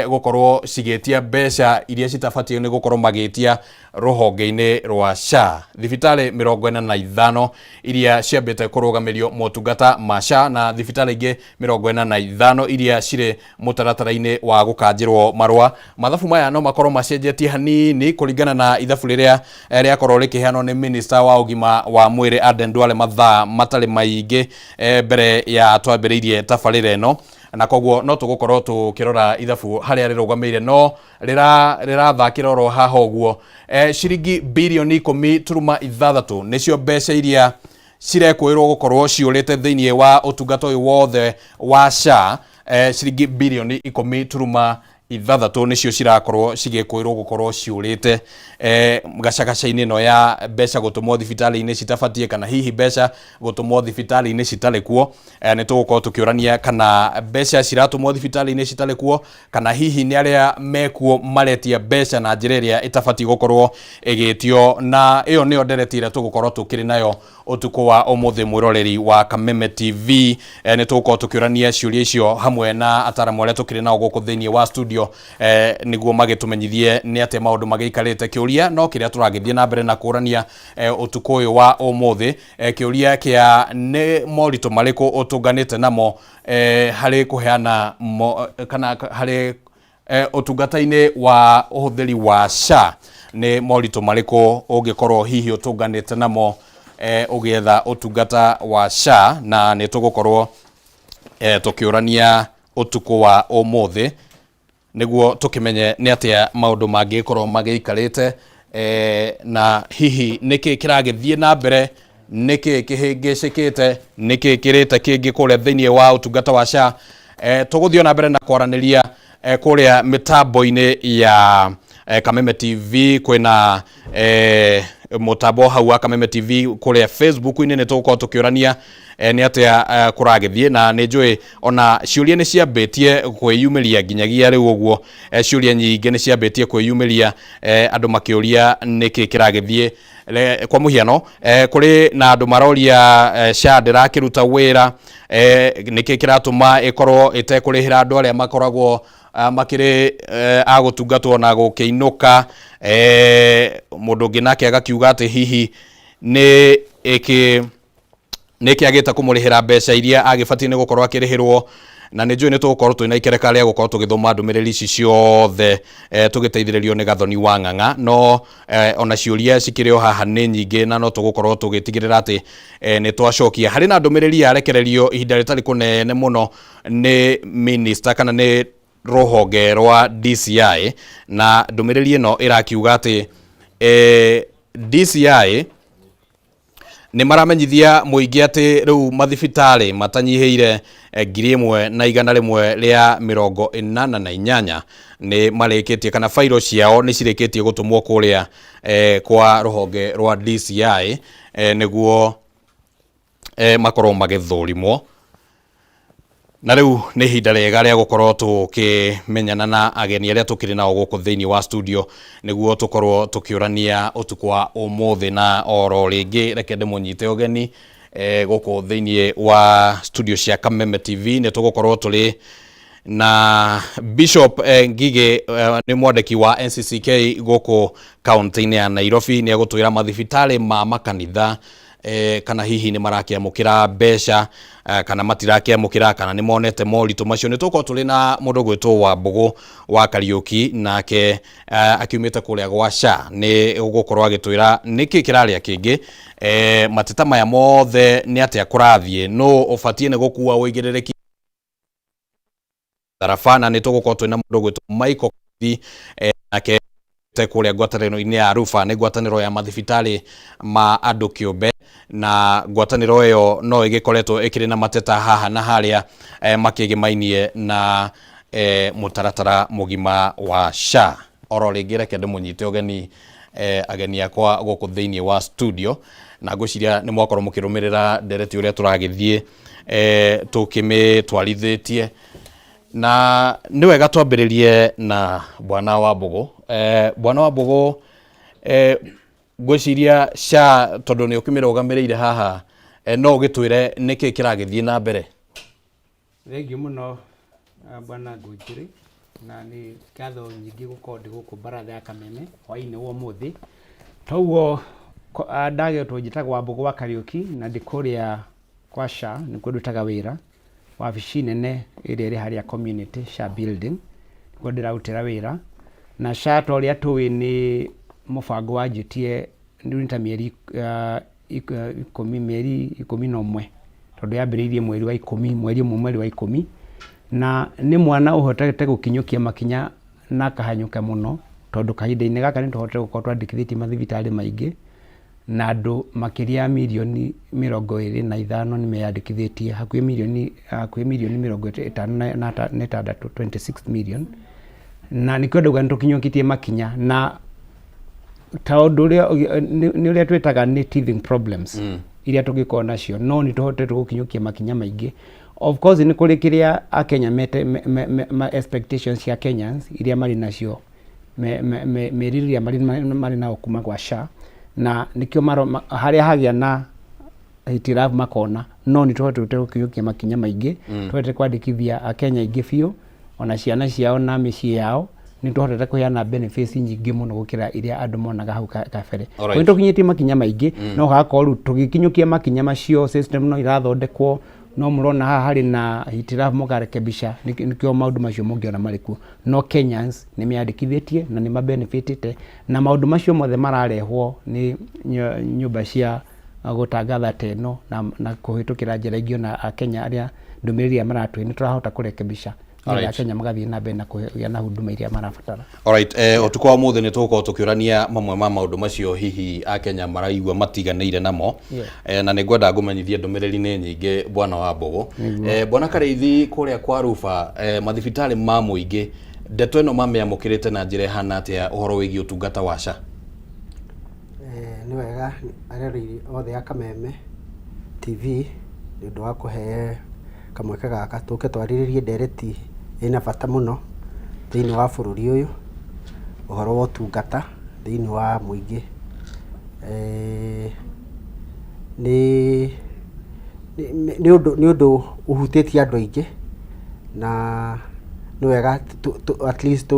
gũkorwo cigĩtia mbeca iria citabatiĩ nĩ gũkorwo magĩtia rũhonge-inĩ rwa SHA. Thibitari 45 iria ciambĩte kũrũgamĩrio motungata ma SHA, na thibitari ingĩ 45 iria cirĩ mũtaratara-inĩ wa gũkanjĩrwo marũa. Mathabu maya no makorwo macenjetie hanini kũringana na ithabu rĩrĩa rĩakorwo rĩkĩheanwo nĩ Minister wa ũgima wa mwĩrĩ Aden Duale mathaa matarĩ maingĩ mbere ya twambĩrĩirie tabarĩra ĩno, na koguo no tũgũkorwo tũkĩrora ithabu harĩa rĩrũgamĩire, no rĩrathakĩra oro haha ũguo. Ciringi birioni 10.6 nĩcio mbeca iria cirekũĩrwo gũkorwo ciũrĩte thĩinĩ wa ũtungata ũyũ wothe wa SHA. Ciringi birioni 10.6 nĩcio cirakorwo cigĩkũĩrwo gũkorwo ciũrĩte gacagaca-inĩ ĩno ya mbeca gũtũmwo thibitarĩ-inĩ citabatiĩ, kana hihi mbeca gũtũmwo thibitarĩ-inĩ citarĩ kuo. Nĩ tũgũkorwo tũkĩũrania kana mbeca ciratũmwo thibitarĩ-inĩ citarĩ kuo, kana hihi nĩ arĩa mekuo maretia mbeca na njĩra ĩrĩa ĩtabatiĩ gũkorwo ĩgĩtio, na ĩyo nĩyo ndereti ĩrĩa tũgũkorwo tũkĩrĩ nayo ũtukũ wa ũmũthĩ mwĩroreri wa Kameme TV. Nĩ tũgũkorwo tũkĩũrania ciũria icio hamwe na ataramu arĩa tũkĩrĩ nao gũkũ thĩinĩ wa studio, nĩguo magĩtũmenyithie nĩ atĩa maũndũ magĩikarĩte. Kĩũria no kĩrĩa tũragĩthiĩ na mbere na kũrania ũtukũ ũyũ wa ũmũthĩ, kĩũria kĩa nĩ moritũ marĩkũ ũtũnganĩte namo harĩ kũheana kana harĩ ũtungata-inĩ wa ũhũthĩri wa SHA. Nĩ moritũ marĩkũ ũngĩkorwo hihi ũtũnganĩte namo ũgĩetha ũtungata wa SHA, na nĩ tũgũkorwo tũkĩũrania ũtukũ wa ũmũthĩ nĩguo tũkĩmenye nĩ atĩa maũndũ mangĩkorwo magĩikarĩte, na hihi nĩkĩ kĩragĩthiĩ na mbere, nĩkĩ kĩhĩngĩcĩkĩte, nĩkĩ kĩrĩte kĩngĩ kũrĩa thĩinĩ wa ũtungata wa SHA. Tũgũthiĩ na mbere na kwaranĩria kũrĩa mĩtambo-inĩ ya Kameme TV. Kwĩna mũtambo hau wa Kameme TV kũrĩa Facebook-inĩ, nĩ tũgũkorwo tũkĩũrania nĩ atĩa kũragĩthiĩ, na nĩ njũĩ ona ciũria nĩ ciambĩtie kwĩyumĩria nginyagia rĩu ũguo. Ciũria nyingĩ nĩ ciambĩtie kwĩyumĩria, andũ makĩũria nĩkĩ kĩragĩthiĩ. Kwa mũhiano kũrĩ na andũ maroria SHA ndĩrakĩruta wĩra, nĩkĩ kĩratũma ĩkorwo ĩtekũrĩhĩra andũ arĩa makoragwo makĩrĩ agũtungatwo na gũkĩinũka. Mũndũ ũngĩ nake agakiuga atĩ hihi nĩ kĩagĩte kũmũrĩhĩra mbeca iria agĩbatiĩ nĩ gũkorwo akĩrĩhĩrwo, na nĩ njũĩ nĩ tũgũkorwo twĩna ikereka rĩa gũkorwo tũgĩthoma ndũmĩrĩri ici ciothe tũgĩteithĩrĩrio nĩ Gathoni wa Ng'ang'a, no ona ciũria cikĩrĩ o haha nĩ nyingĩ, na no tũgũkorwo tũgĩtigĩrĩra atĩ nĩ twacokia. Harĩ na ndũmĩrĩri yarekererio ihinda rĩtarĩ kũnene mũno nĩ minister kana nĩ rũhonge rwa DCI, na ndũmĩrĩri ĩno ĩrakiuga atĩ DCI nĩ maramenyithia mũingĩ atĩ rĩu mathibitarĩ matanyihĩire 1,148 nĩ marĩkĩtie, kana fairo ciao nĩ cirĩkĩtie gũtũmwo kũrĩa kwa rũhonge rwa DCI nĩguo makorwo magĩthũrimwo. Na rĩu nĩ ihinda rĩega rĩa gũkorwo tũkĩmenyana na ageni arĩa tũkĩrĩ nao gũkũ thĩinĩ wa studio, nĩguo tũkorwo tũkĩũrania ũtukũ wa ũmũthĩ. Na oro rĩngĩ reke ndĩmũnyite ũgeni gũkũ thĩinĩ wa studio cia Kameme TV. Nĩ tũgũkorwo tũrĩ na Bishop Ngigĩ, nĩ mwandĩki wa NCCK gũkũ kaunti-inĩ ya Nairobi. Nĩ egũtwĩra mathibitarĩ ma makanitha kana hihi ni marakiamukira mbeca kana matirakiamukira kana ni monete moritu macio ni tuko tuli na mundu gwitwo wa Mbogo wa Kariuki nake akiumite kuria gwa SHA ni ugukorwo agitwira niki kiraria kingi mateta maya mothe ni atia kurathie no ufatie ni gukua uigirereki tarafana ni tugukorwo twina mundu gwitwo Michael nake kuria ngwataniro-ini ya Rufa ni ngwataniro ya mathibitari ma andu kiumbe na ngwataniro iyo no igikoretwo ikiri na mateta haha na haria makigimainie na mutaratara mugima wa SHA. Oro ringi reke ndimunyite ugeni ageni akwa guku thiini wa studio na ngwiciria ni mwakorwo mukirumirira ndereti uria turagithie tukimitwarithitie na ni wega twambiririe na bwana wa Mbogo. Bwana wa Mbogo ngwiciria SHA tondu ni ukimirugamirire haha no gitwire niki kiragithie na mbere. Thengiũ mũno bwana Ngũnjiri na ni ngatho nyingĩ gũkorwo ndĩ gũkũ baratha ya Kameme hwainĩ wa ũmũthĩ. Toguo ndagetwo njĩtagwo Mbogo wa Kariuki na ndĩ kũrĩa kwa SHA nĩkuo ndutaga wĩra wabici nene ĩrĩa ĩrĩ harĩa community SHA building nĩkuo ndĩrarutĩra wĩra na SHA ta ũrĩa tũĩ nĩ mũbango wanjĩtie rĩu ta mĩeri 11 tondũ yambĩrĩirie mweri wa 10 mweri wa 10 na nĩ mwana ũhotete gũkinyũkia makinya na kahanyũka mũno tondũ kahinda-inĩ gaka nĩ tũhotete gũkorwo twandĩkithĩtie mathibitarĩ maingĩ na andũ makĩria milioni 25 nĩ meyandĩkithĩtie hakuhĩ milioni 56 26 million na nĩkĩo ndauga nĩtũkinyũkĩtie makinya na tondũ nĩ ũrĩa twĩtaga nĩ teething problems iria tũngĩkorwo nacio no nĩ tũhotete gũkinyũkia makinya maingĩ. Of course nĩ kũrĩ kĩrĩa Akenya expectations cia Kenyans iria marĩ nacio merirĩria marĩ nao kuma kwa SHA na nikio harĩa hagĩa na hitirafu makona no nĩ tũhotete gũkinyũkia makinya maingĩ tũhotete kwandĩkithia Akenya aingĩ biũ ona ciana ciao na mĩciĩ yao nĩ tũhotete kũheana benefits nyingĩ mũno gũkĩra iria andũ monaga hau kabere. Nĩ tũkinyĩtie makinya maingĩ no hagakorwo tũgĩkinyũkia makinya macio system no irathondekwo no mũrona haha harĩ na hitirafu mũgarekebisha nĩkĩo maũndũ macio mũngĩona marĩ kuo no Kenyans nĩ meyandĩkithĩtie na nĩ mabenefitĩte na maũndũ macio mothe mararehwo nĩ nyũmba cia gũtangatha teno na kũhĩtũkĩra njĩra ingĩ na Akenya arĩa ndũmĩrĩri maratwĩ nĩ tũrahota kũrekebisha Akenya magathiĩ na mbere na kũgĩa na huduma iria marabatara. Alright, ũtukũ wa mũthĩ nĩ tũgũkorwo tũkĩũrania mamwe ma maũndũ macio hihi Akenya maraigua matiganĩire namo na nĩ ngwenda ngũmenyithie ndũmĩrĩri nĩ nyingĩ bwana wa Mbogo. Bwana Kareithi kũrĩa kwa Rufa mathibitarĩ ma mũingĩ ndeto ĩno mamĩamũkĩrĩte na njĩra ĩhana atĩa ũhoro wĩgiĩ ũtungata wa SHA? Nĩ wega areri othe a Kameme TV nĩ ũndũ wa kũhe kamweke gaka tũke twarĩrĩrie ndereti ĩna bata mũno thĩinĩ wa bũrũri ũyũ ũhoro wa ũtungata thĩinĩ wa mũingĩ. Nĩ ũndũ ũhutĩtie andũ aingĩ na nĩ wega at least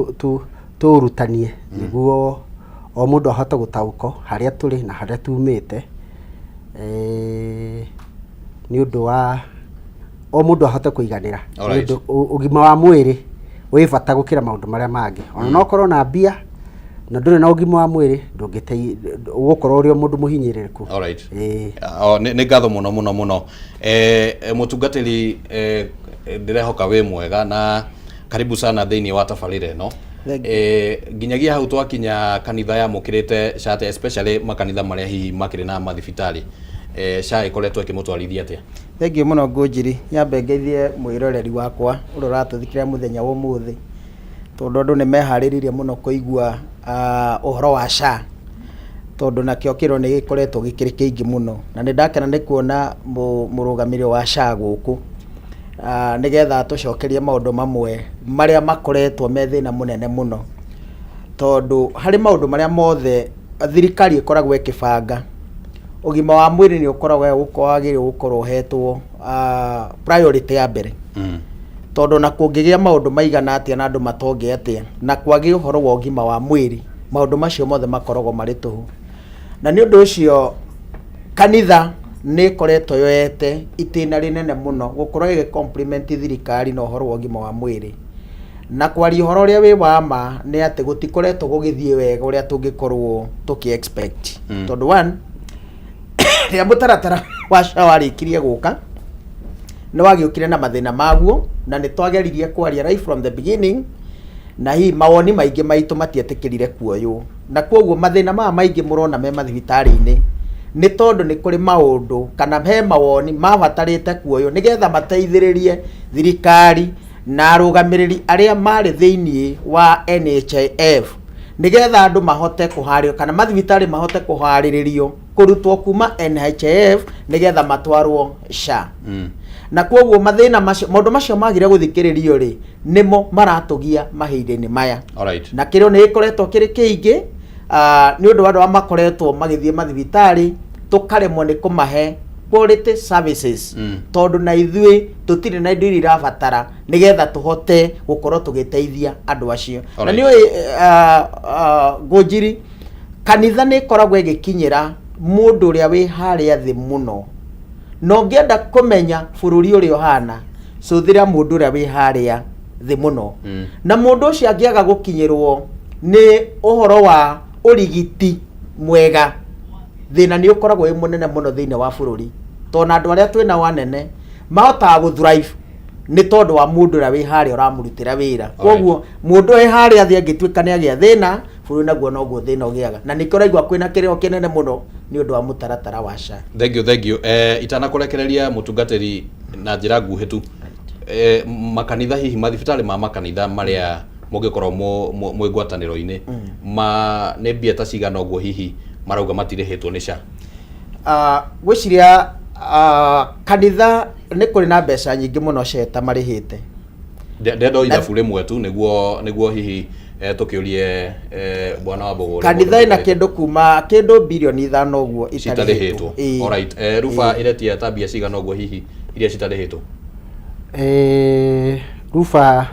tũrutanie nĩguo o mũndũ ahote gũtaũkwo harĩa tũrĩ na harĩa tumĩte nĩ ũndũ wa o mũndũ ahote kũiganĩra ũgima wa mwĩrĩ wĩ bata gũkĩra maũndũ marĩa mangĩ ona no korwo na mbia na ndũrĩ na ũgima wa mwĩrĩ ũgũkorwo ũrĩ mũndũ mũhinyĩrĩrĩku. Alright. Nĩ ngatho mũno mũtungatĩri ndĩrehoka wĩ mwega na karibu sana thĩinĩ wa tabarĩra ĩno. Nginyagia hau twakinya kanitha yamũkĩrĩte SHA especially makanitha marĩa hihi makĩrĩ na mathibitarĩ SHA ĩkoretwo ĩkĩmũtwarithia atĩa? Thengiũ mũno Ngũnjiri, nyambe ngeithie mwĩroreri wakwa ũrĩa ũratũthikĩrĩra mũthenya wa ũmũthĩ tondũ andũ nĩ meharĩrĩirie mũno kũigua ũhoro wa SHA tondũ nakĩo kĩro nĩ gĩkoretwo gĩkĩrĩ kĩingĩ mũno na nĩ ndakena nĩ kuona mũrũgamĩrĩri wa SHA gũkũ nĩgetha tũcokerie maũndũ mamwe marĩa makoretwo me thĩna mũnene mũno tondũ harĩ maũndũ marĩa mothe thirikari ĩkoragwo ĩkĩbanga ũgima wa mwĩrĩ nĩ ũkoragwo gũkorwo ũhetwo priority ya mbere tondũ na kũngĩgĩa maũndũ maigana atĩa na andũ matonge atĩa na kwagĩa ũhoro wa ũgima wa mwĩrĩ maũndũ macio mothe makoragwo marĩ tũhũ na nĩ ũndũ ũcio kanitha nä koretwo yoete itina rinene muno gukorwo gä compliment thirikari na uhoro wa ũgima wa mwĩrĩ na kwaria uhoro ũrĩa wĩ wa ma nĩ atĩ gũtikoretwo gũgĩthiĩ wega ũrĩa tũngĩkorwo tũkĩ expect tondũ one rĩrĩa mũtaratara wa SHA warĩkirie gũka nĩ wagĩũkire na mathĩna maguo na nĩ twageririe kwaria right from the beginning na hii mawoni maingĩ maitũ matietĩkĩrire kuoywo na kwoguo mathĩna maya maingĩ mũrona me mathibitarĩ-inĩ nĩ tondũ nĩ kũrĩ maũndũ kana he mawoni mabatarĩte kuoywo nĩgetha mateithĩrĩrie thirikari na arũgamĩrĩri arĩa marĩ thĩinĩ wa NHIF nĩgetha andũ mahote kũharĩrio kana mathibitarĩ mahote kũharĩrĩrio kũrutwo kuma NHIF nĩgetha matwarwo SHA na kwoguo mathĩna macio maũndũ macio magire gũthikĩrĩrio rĩ nĩmo maratũgia mahinda-inĩ maya na kĩrĩo nĩ gĩkoretwo kĩrĩ kĩingĩ nĩ ũndũ wa andũ makoretwo magĩthiĩ mathibitarĩ tũkaremwo nĩ kũmahe quality services tondũ na ithuĩ tũtirĩ na indo iria irabatara nĩgetha tũhote gũkorwo tũgĩteithia andũ acio na nĩ Ngũnjiri kanitha nĩ koragwo ĩgĩkinyĩra mũndũ ũrĩa wĩ harĩa thĩ mũno na ũngĩenda kũmenya bũrũri ũrĩa ũhana cũthĩra mũndũ ũrĩa wĩ harĩa thĩ mũno na mũndũ ũcio angĩaga gũkinyĩrwo nĩ ũhoro wa ũrigiti mwega thĩna nĩ ũkoragwo wĩ mũnene mũno thĩinĩ wa bũrũri tondũ na andũ arĩa twĩna wanene mahotaga gũthrive nĩ tondũ wa mũndũ ũrĩa wĩ harĩa ũramũrutĩra wĩra kwoguo mũndũ wĩ harĩa thĩ angĩtuĩka nĩ agĩa thĩna bũrũri naguo noguo thĩna ũgĩaga na nĩ kĩraigua kwĩna kĩrĩo kĩnene mũno nĩ ũndũ wa mũtaratara wa SHA. Thank you itanakũrekereria mũtungatĩri na njĩra nguhĩ tu makanitha hihi mathibitarĩ ma makanitha marĩa mũngĩkorwo mwĩ ngwatanĩro-inĩ nĩ mbia ta cigana ũguo hihi marauga matirĩhĩtwo nĩ SHA? Gwĩciria kanitha nĩ kũrĩ na mbeca nyingĩ mũno CETA marĩhĩte. Ndenda ithabu rĩmwe tu nĩguo hihi tũkĩũrie bwana wa Mbũgũri. Kanitha ĩna kĩndũ kuma kĩndũ birioni 5 ũguo itarĩhĩtwo. Alright, Ruba ĩretia ta mbia cigana ũguo hihi iria citarĩhĩtwo? Ruba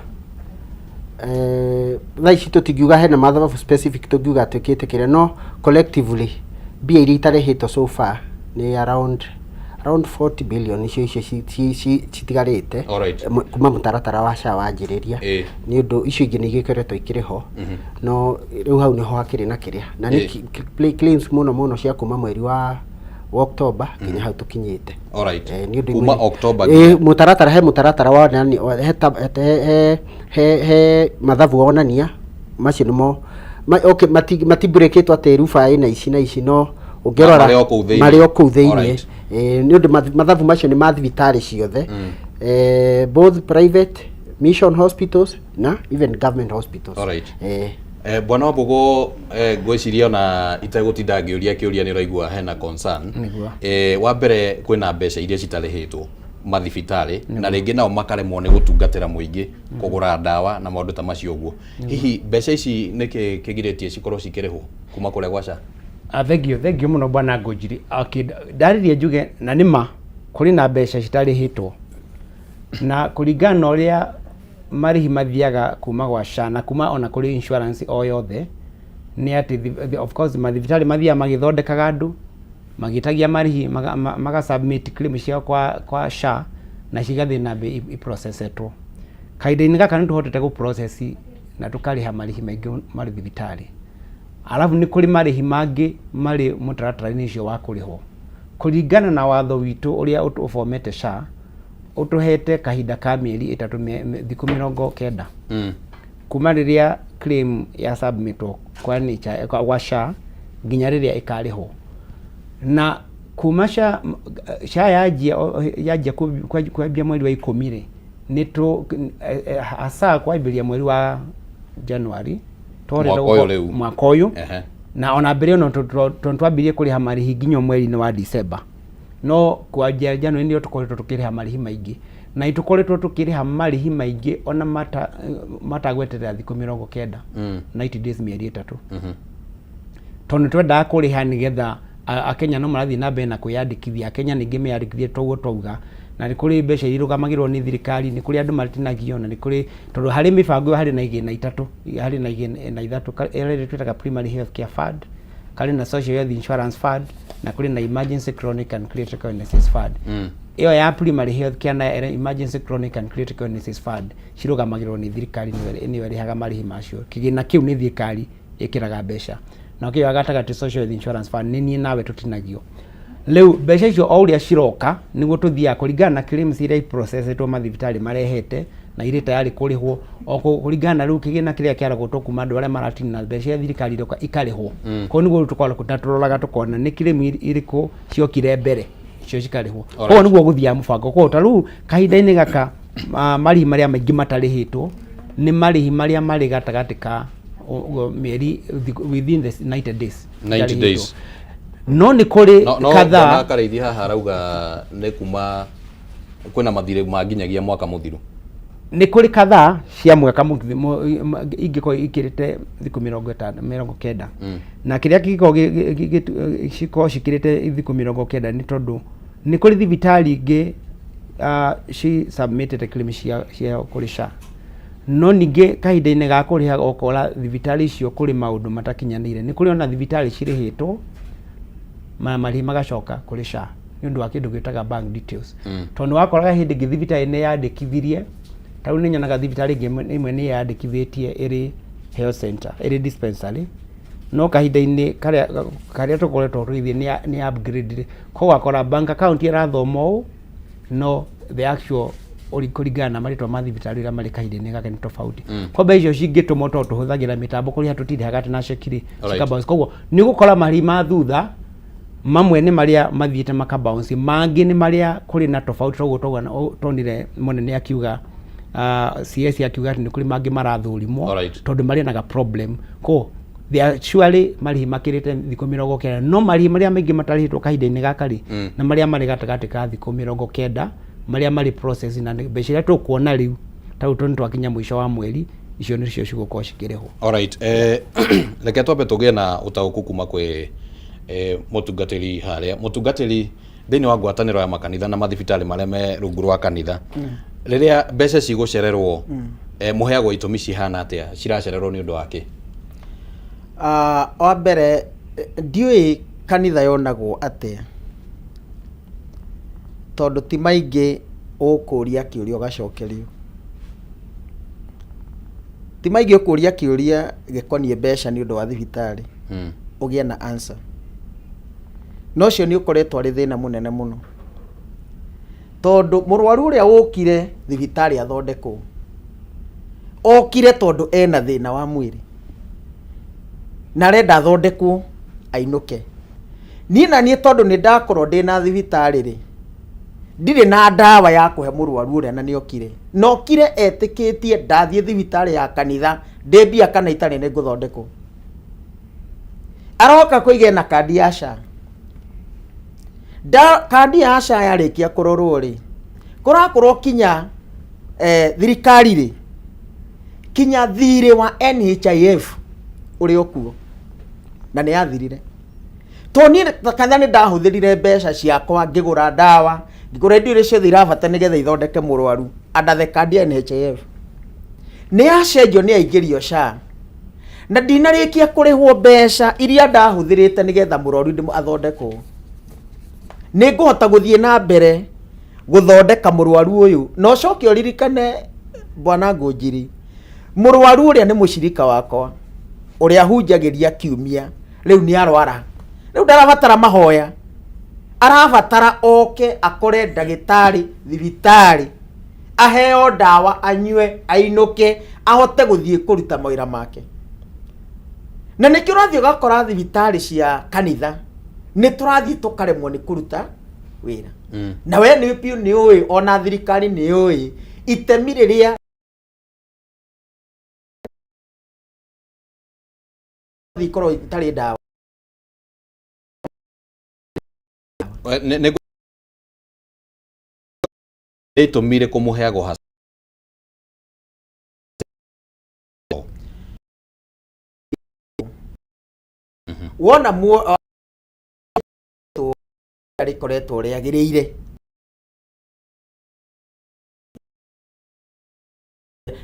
thaa ici tũtingiuga hena mathabu specific tũngiuga tũkĩte kĩrĩa no collectively mbia iria itarĩhĩtwo so far nĩ around 40 billion icio citigarĩte kuma mũtaratara wa SHA wanjĩrĩria nĩ ũndũ icio ingĩ nĩ igĩkoretwo ikĩrĩho no rĩu hau nĩho hakĩrĩ na kĩrĩa na nĩ claims mũno cia kuma mweri wa October nginya hau tũkinyĩte. Kuma October mũtaratara he mũtaratara wa he mathabu wonania macio nĩmo matibũrĩkĩtwo atĩ Ruba ĩna ici na ici no ũngĩrora marĩ o kũu thĩinĩ nĩ ũndũ mathabu macio nĩ ma thibitarĩ ciothe both private mission hospitals na even government hospitals. Bwana wa Mbũgũ ngwĩciria ona itegũtinda ngĩũria kĩũria nĩ ũraigua hena concern wa mbere kwĩna mbeca iria citarĩhĩtwo mathibitarĩ na rĩngĩ nao makaremwo nĩ gũtungatĩra mũingĩ kũgũra ndawa na maũndũ ta macio ũguo hihi mbeca ici nĩ kĩgirĩtie cikorwo cikĩrĩhwo kuma kũrĩa gwa SHA? Thank you mũno bwana Ngũnjiri. Ndarĩria njuge na nĩma kũrĩ na mbeca citarĩhĩtwo na kũringana na ũrĩa marĩhi mathiaga kuma gwa SHA na kuma ona kũrĩ insurance o yothe nĩ atĩ of course mathibitarĩ mathiaga magĩthondekaga andũ magĩtagia marĩhi maga-submit claim ciao kwa SHA na cigathiĩ na mbere iprocessetwo. Kahinda-inĩ gaka nĩ tũhotete gũ-process na tũkarĩha marĩhi maingĩ marĩ thibitarĩ. Alafu nĩ kũrĩ marĩhi mangĩ marĩ mũtaratara-inĩ ũcio wa kũrĩhwo kũringana na watho witũ ũrĩa ũbomete SHA ũtũhete kahinda ka mĩeri 3 thikũ 90 kuma rĩrĩa claim ya submitwo kwa SHA nginya rĩrĩa ĩkarĩhwo na kuma SHA yanjia kwambia mweri wa 10 nĩ hasa kwambĩrĩria mweri wa January mwaka ũyũ na ona mbere ono twambirie kũrĩha marĩhi nginya mweri-inĩ wa December no kwanjia January nĩyo tũkoretwo tũkĩrĩha marĩhi maingĩ na itũkoretwo tũkĩrĩha marĩhi maingĩ ona matagweterera thikũ 90 90 days mĩeri 3 tondũ twendaga kũrĩha nĩgetha Akenya no marathiĩ na mbere na kwĩyandĩkithia. Akenya ningĩ meyandĩkithie toguo twauga na nĩ kũrĩ mbeca irũgamagĩrwo nĩ thirikari, nĩ kũrĩ andũ matinagio na nĩ kũrĩ tondũ harĩ mĩbango harĩ na igĩna ithatũ, harĩ na igĩna ithatũ ĩrĩa twĩtaga primary health care fund, harĩ na social health insurance fund na kuri na emergency chronic and critical illnesses fund iyo ya primary health care na emergency chronic and critical illnesses fund cirugamagirwo ni thirikari ni ĩrĩhaga marĩhi macio. Kĩgĩna kĩu nĩ thirikari ĩkĩraga mbeca, na kĩo gatagatĩ social insurance fund nĩ niĩ nawe tũtinagio. Leo mbeca icio o ũrĩa ciroka nĩguo tũthiaga kũringana na claims iria processetwo mathibitarĩ marehete na irĩ tayari kũrĩhwo o kũringana rĩu kĩgĩna kĩrĩa kĩaragotwo kuma andũ arĩa maratina mbeca thirikari iroka ikarĩhwo. Kwa nĩguo tũroraga tũkona nĩ claim irĩkũ ciokire mbere icio cikarĩhwo. Kwa nĩguo gũthia mũbango. Kwa ta rĩu kahinda-inĩ gaka marĩhi marĩa maingĩ matarĩhĩtwo nĩ marĩhi marĩa marĩ gatagatĩ ka mĩeri within the 90 days. 90 days. No nĩ kũrĩ kadhaa no Kareithi haha arauga nĩ kuma kwĩna mathirĩ manginyagia mwaka mũthiru. Nĩ kũrĩ kadhaa cia mwaka ingĩkorwo ikĩrĩte thikũ 90 na kĩrĩa gĩkorwo cikĩrĩte thikũ 90 nĩ tondũ nĩ kũrĩ thibitarĩ ingĩ she submitted claim cia kũrĩ SHA, no ningĩ kahinda-inĩ ga kũrĩha okora thibitarĩ icio kũrĩ maũndũ matakinyanĩire. Nĩ kũrĩ ona thibitarĩ cirĩhĩtwo marĩhi magacoka kũrĩ SHA nĩ ũndũ wa kĩndũ gwĩtaga bank details. Tondũ wakoraga hĩndĩ ĩngĩ thibitarĩ nĩ yandĩkithirie, ta rĩu nĩ nyonaga thibitarĩ imwe nĩ yandĩkithĩtie ĩrĩ health center, ĩrĩ dispensary, no kahinda-inĩ karĩa tũkoretwo tũgĩthiĩ nĩ upgrade. Koguo wakora bank account ĩrathoma ũũ, no the actual kũringana na marĩtwa ma thibitarĩ ũrĩa marĩ kahinda-inĩ gake nĩ tofauti. Kwa mbeca icio cingĩtũmwo tondũ tũhũthagĩra mĩtambo kũrĩa tũtirĩhaga na cekiri cikabounce. Koguo nĩ gũkora marĩhi ma thutha mamwe nĩ marĩa mathiĩte makabounce, mangĩ nĩ marĩa kũrĩ na tofauti. Toguo tonire mũnene akiuga CS akiuga atĩ nĩ kũrĩ mangĩ marathũrimwo tondũ marĩ naga problem. Ko they are surely marĩhi makĩrĩte thikũ 90, no marĩhi marĩa maingĩ matarĩhĩtwo kahinda-inĩ gaka rĩ na marĩa marĩ gatagatĩ ka thikũ 90 marĩa marĩ process na mbeca iria tũkuona rĩu ta rĩu tondũ twakinya mũico wa mweri icio nĩcio cigũkorwo cikĩrĩhwo. Alright, reke twambe tũgĩe na ũtaũku kuma kwĩ mũtungatĩri harĩa. Mũtungatĩri thĩinĩ wa ngwatanĩro ya makanitha na mathibitarĩ marĩa me rungu rwa kanitha, rĩrĩa mbeca cigũcererwo mũheagwo itũmi cihana atĩa, ciracererwo nĩ ũndũ wake? Wa mbere ndiũĩ kanitha yonagwo atĩa, tondũ ti maingĩ ũkũria kĩũria ũgacokerio. Ti maingĩ ũkũria kĩũria gĩkoniĩ mbeca nĩ ũndũ wa thibitarĩ ũgĩe na answer. No ũcio nĩ ũkoretwo arĩ thĩna mũnene mũno, tondũ mũrwaru ũrĩa ũkire thibitarĩ athondekwo okire tondũ ena thĩna wa mwĩrĩ na arenda athondekwo ainũke. Niĩ tondũ nĩ ndakorwo ndĩna thibitarĩ rĩ, ndirĩ na ndawa ya kũhe mũrwaru ũrĩa na nĩokire. Nokire etĩkĩtie ndathiĩ thibitarĩ ya kanitha ndĩ mbia kana itarĩ nĩ ngũthondekwo. Aroka kũigana na kandi ya SHA. Kandi ya SHA yarĩkia kũrorwo rĩ, kũrakorwo kinya thirikari rĩ, kinya thirĩ wa NHIF ũrĩ okuo na nĩ yathirire. To niĩ kanitha nĩ ndahũthĩrire mbeca ciakwa ngĩgũra ndawa, ngĩgũra indo iria ciothe irabata nĩgetha ithondeke mũrwaru under the card ya NHIF. Nĩ yacenjio nĩ yaingĩrio SHA na ndinarĩkia kũrĩhwo mbeca iria ndahũthĩrĩte nĩgetha mũrwaru athondekwo. Nĩ ngũhota gũthiĩ na mbere gũthondeka mũrwaru ũyũ, no coke ũririkane bwana Ngũnjiri, mũrwaru ũrĩa nĩ mũcirika wakwa ũrĩa hunjagĩria kiumia, rĩu nĩ arwara, rĩu ndarabatara mahoya, arabatara oke akore ndagĩtarĩ thibitarĩ, aheo ndawa anyue ainũke ahote gũthiĩ kũruta mawĩra make. Na nĩkĩo ũrathiĩ ũgakora thibitarĩ cia kanitha nĩ tũrathiĩ tũkaremwo nĩ kũruta wĩra. Na we nĩ ũĩ, ona thirikari nĩ ũĩ itemi rĩrĩa ikorwo itarĩ ndawa. Nĩ ĩtũmire kũmũheagwo hasa wona rĩkoretwo rĩagĩrĩire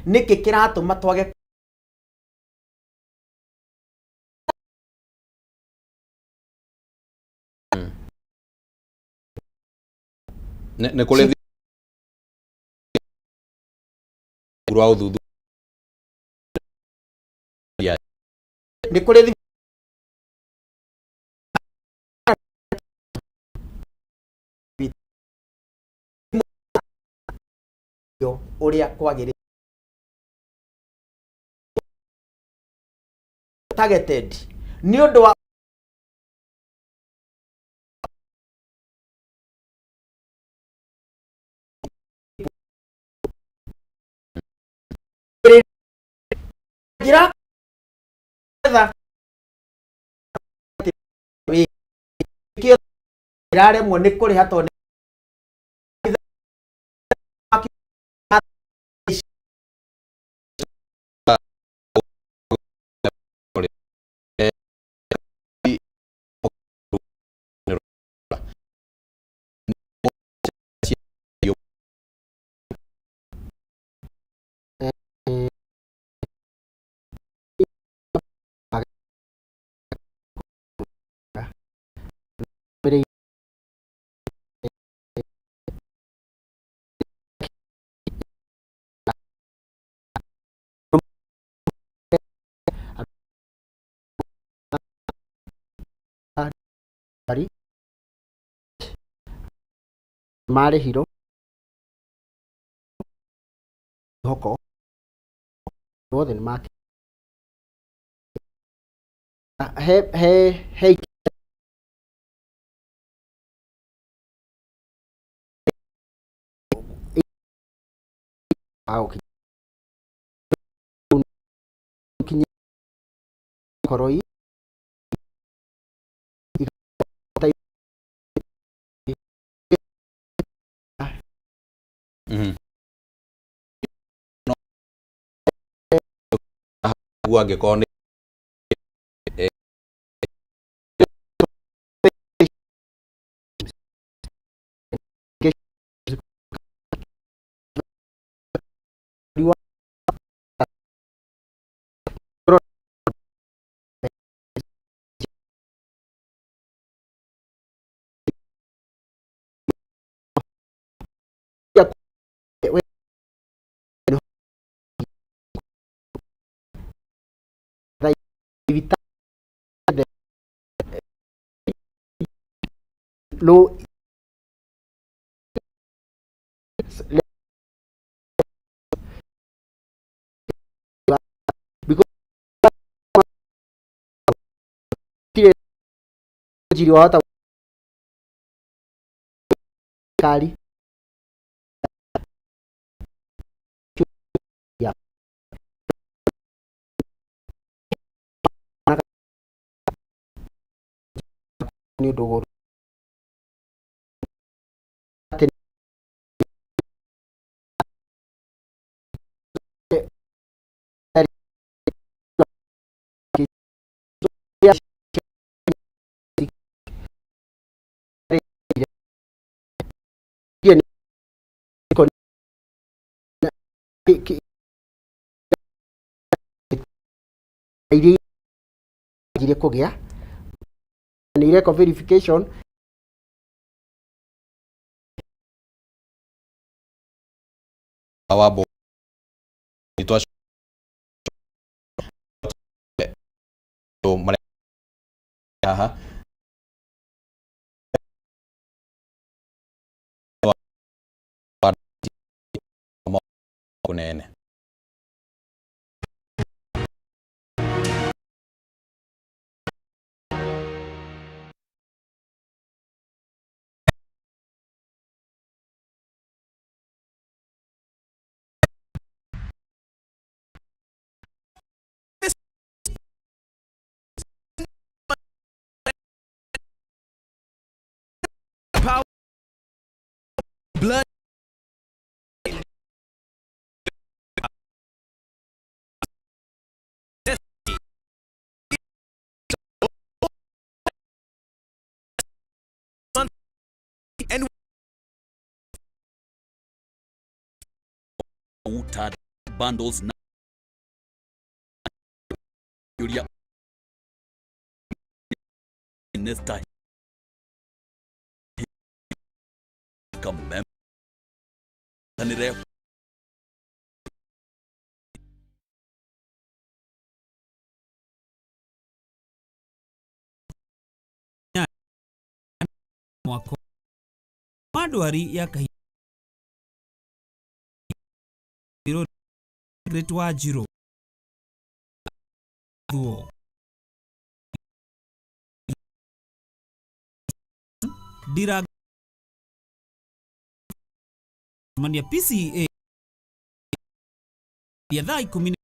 nĩkĩ kĩratũma twage ne kule gura uthuthu ya ni kule uria kwagiri targeted ni undu wa gira iraremwo nĩ kũrĩha tondũ marĩhirwo hoko othe nĩ maki he koroi angĩkorwo nĩ lo jiri hata kali ya ni dogo ile kugĩa ni ile verification awabo itwa mare aha kunene blood and bundles in this time Kameme kanire mwako madwari ya kahi Great Wajiro Duo Dira Mania PCA ya dhai kumini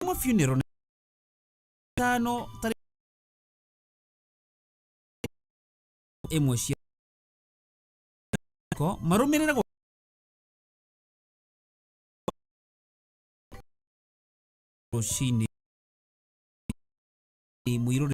mwa funeral tano tari emotion ko marumirira ko Roshini Muiro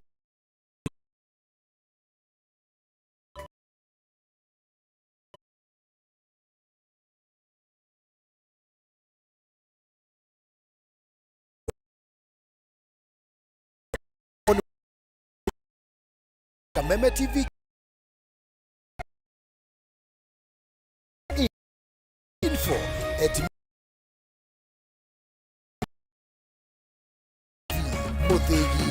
Kameme TV info at Mutegi.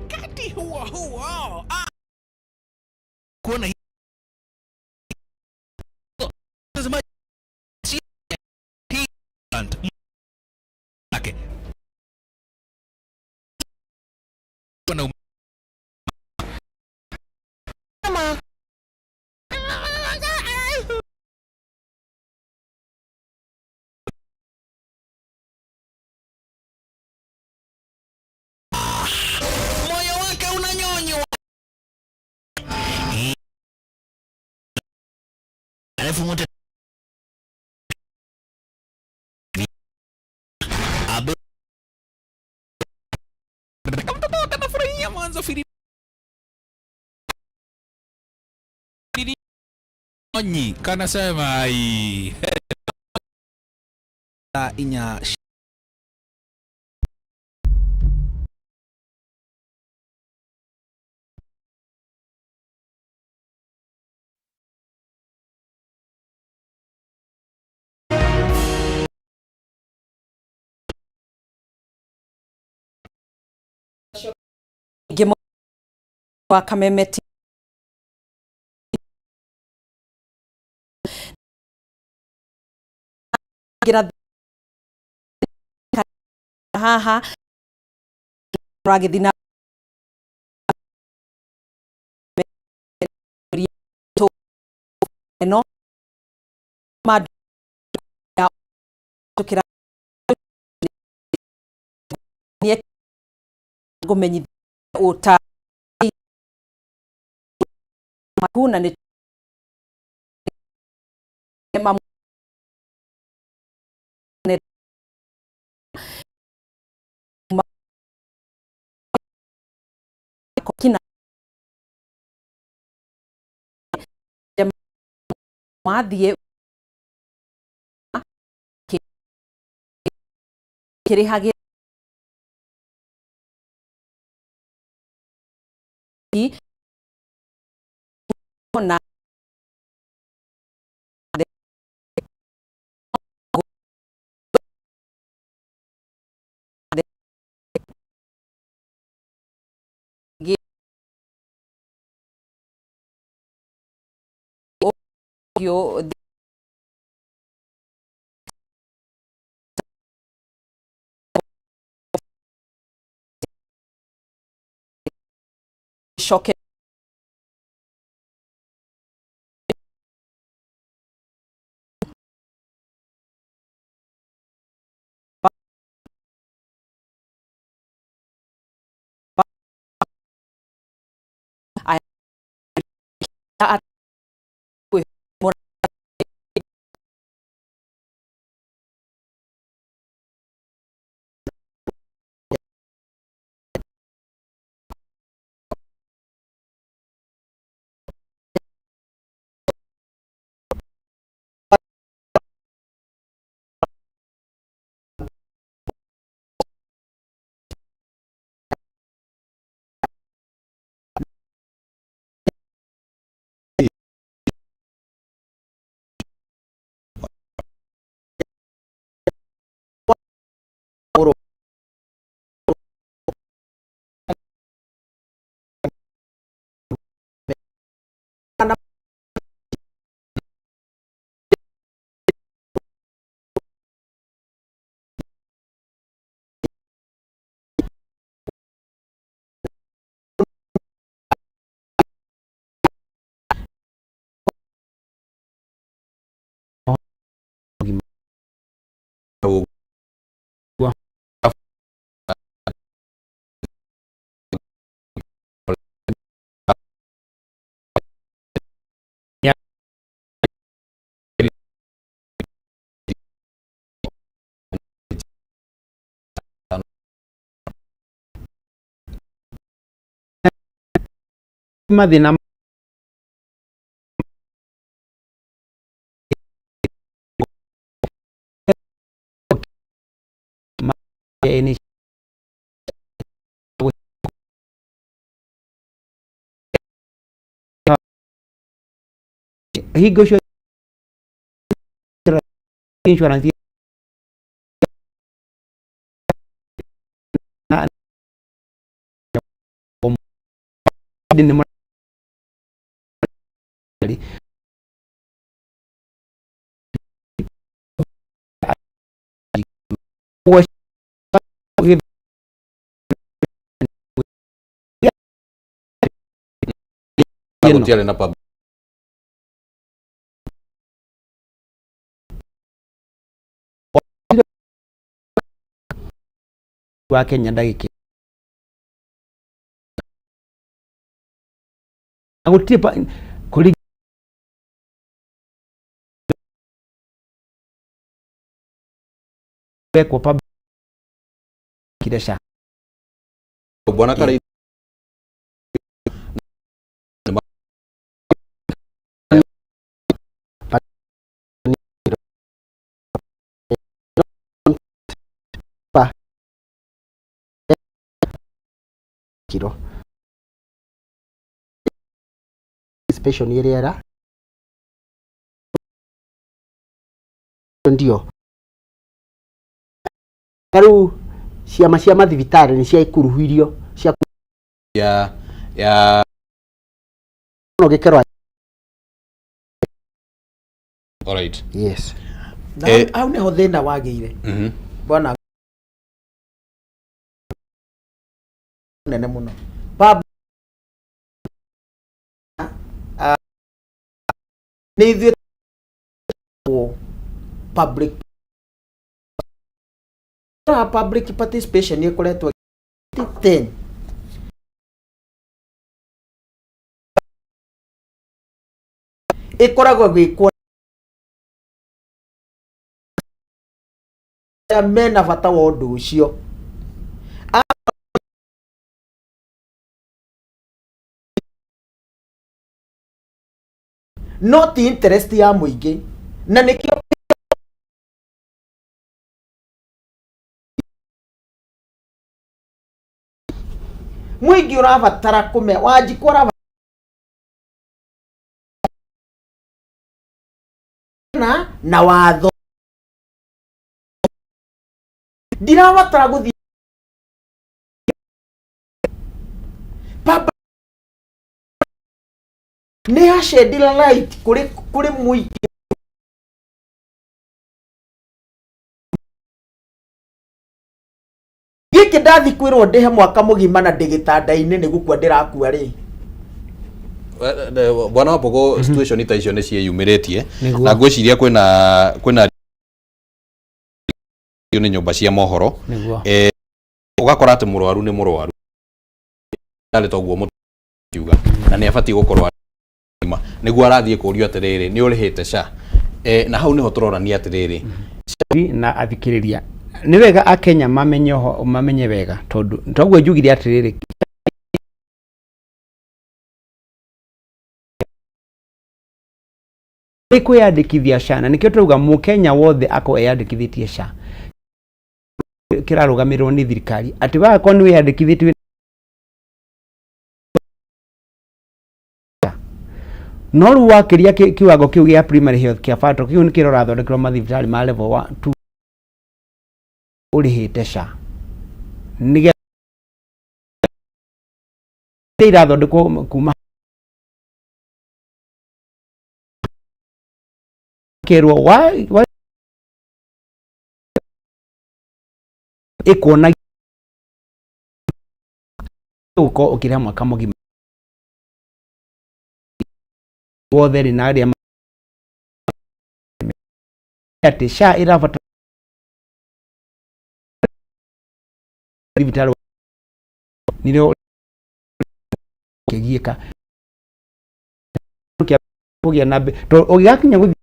Kati huwa kuona moyo wake unanyonywa alafu mote abe mtoto kanafurahia mwanzo fili onyi kanasema ai inya wa Kameme TV haha ragithina no mad ya tukira ni gumenyi uta makuna ni kina mathie kiri hage na yo shoke mathina ni hingo cio insurance wa Kenya ndagiki agutipa kuri kwa pub kidesha bwana kare kiro special ni rĩera ndio karu ciama cia mathibitarĩ nĩ ciaikuruhirio cia ya no gĩkero. All right. Yes. Au neho thĩna wagĩire bwana nene muno nĩ ithuĩ public participation nĩ ĩkoretwo 10 ĩkoragwo gwĩkwo mena bata wa ũndũ ũcio not interest ya mũingĩ na nĩkĩo mũingĩ ũrabatara kũme wanjikora na watho ndirabatara gũthiĩ nĩ ashedila light kũrĩ mũingĩ gĩkĩ ndathi kwĩrwo ndĩhe mwaka mũgima na ndĩgĩtanda-inĩ nĩ gũkua ndĩrakua rĩ bwana Wapogo situation ta icio nĩ cieyumĩrĩtie na ngwĩciria kwĩna nĩ nyũmba cia mohoro ũgakora atĩ mũrwaru nĩ mũrwaru ndale toguo mũtiuga na nĩ abatie gũkorwo nĩguo arathiĩ kũrio atĩrĩrĩ nĩ ũrĩhĩte SHA na hau nĩho tũronania atĩrĩrĩ na athikĩrĩria nĩ wega akenya mamenye wega tondũ toguo njugire atĩrĩrĩ kwĩyandĩkithia SHA na nĩkĩo tũrauga mũkenya wothe akorwo eyandĩkithĩtie SHA kĩrarũgamĩrĩrwo nĩ thirikari atĩ wakorwo nĩ wĩyandĩkithĩtie no rĩu wakĩria kiwango kĩu gĩa primary health care fund kĩu nĩ kĩrorathondekerwo mathibitarĩ ma level 1 2 ũrĩhĩte SHA nĩgetha irathondekwo kuma kerwo ikuona uko ukira mwaka mũgima wothe na arĩa ati SHA irabata thibitari nĩrĩo kĩgiĩka kũgĩa na ũgĩgakinya gũthiĩ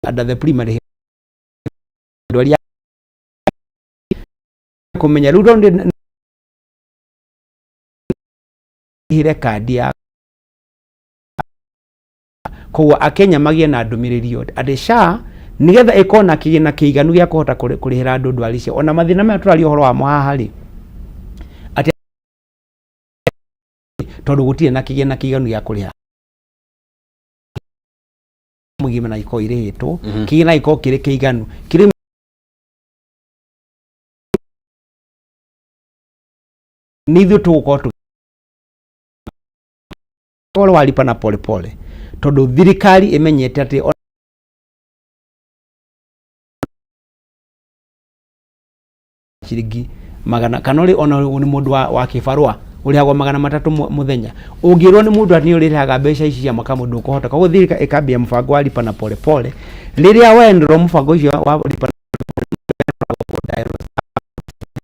under the primary ndwari kumenya rĩu hire kandi ya koguo akenya magie na ndumiriri ati SHA nigetha ikona kigina kiiganu gya kuhota kurihira andu ndwari cio ona mathina maya turari uhoro wa haha ri ati tondu gutire na kigina kiiganu gya kuriha mugime na iko irihitwo kigina iko kiri kiiganu kiri nithio tugukorwo wale walipa na pole pole tondu thirikari imenyete ati ciringi magana kanori ona ni mundu wa kibarua urihagwo magana 3 muthenya ungirwo ni mundu ani uriraga mbeca ici cia maka mundu kuhota koguo thirikari ikambia mfango wa lipa na pole pole riria wendro mfango ucio wa lipa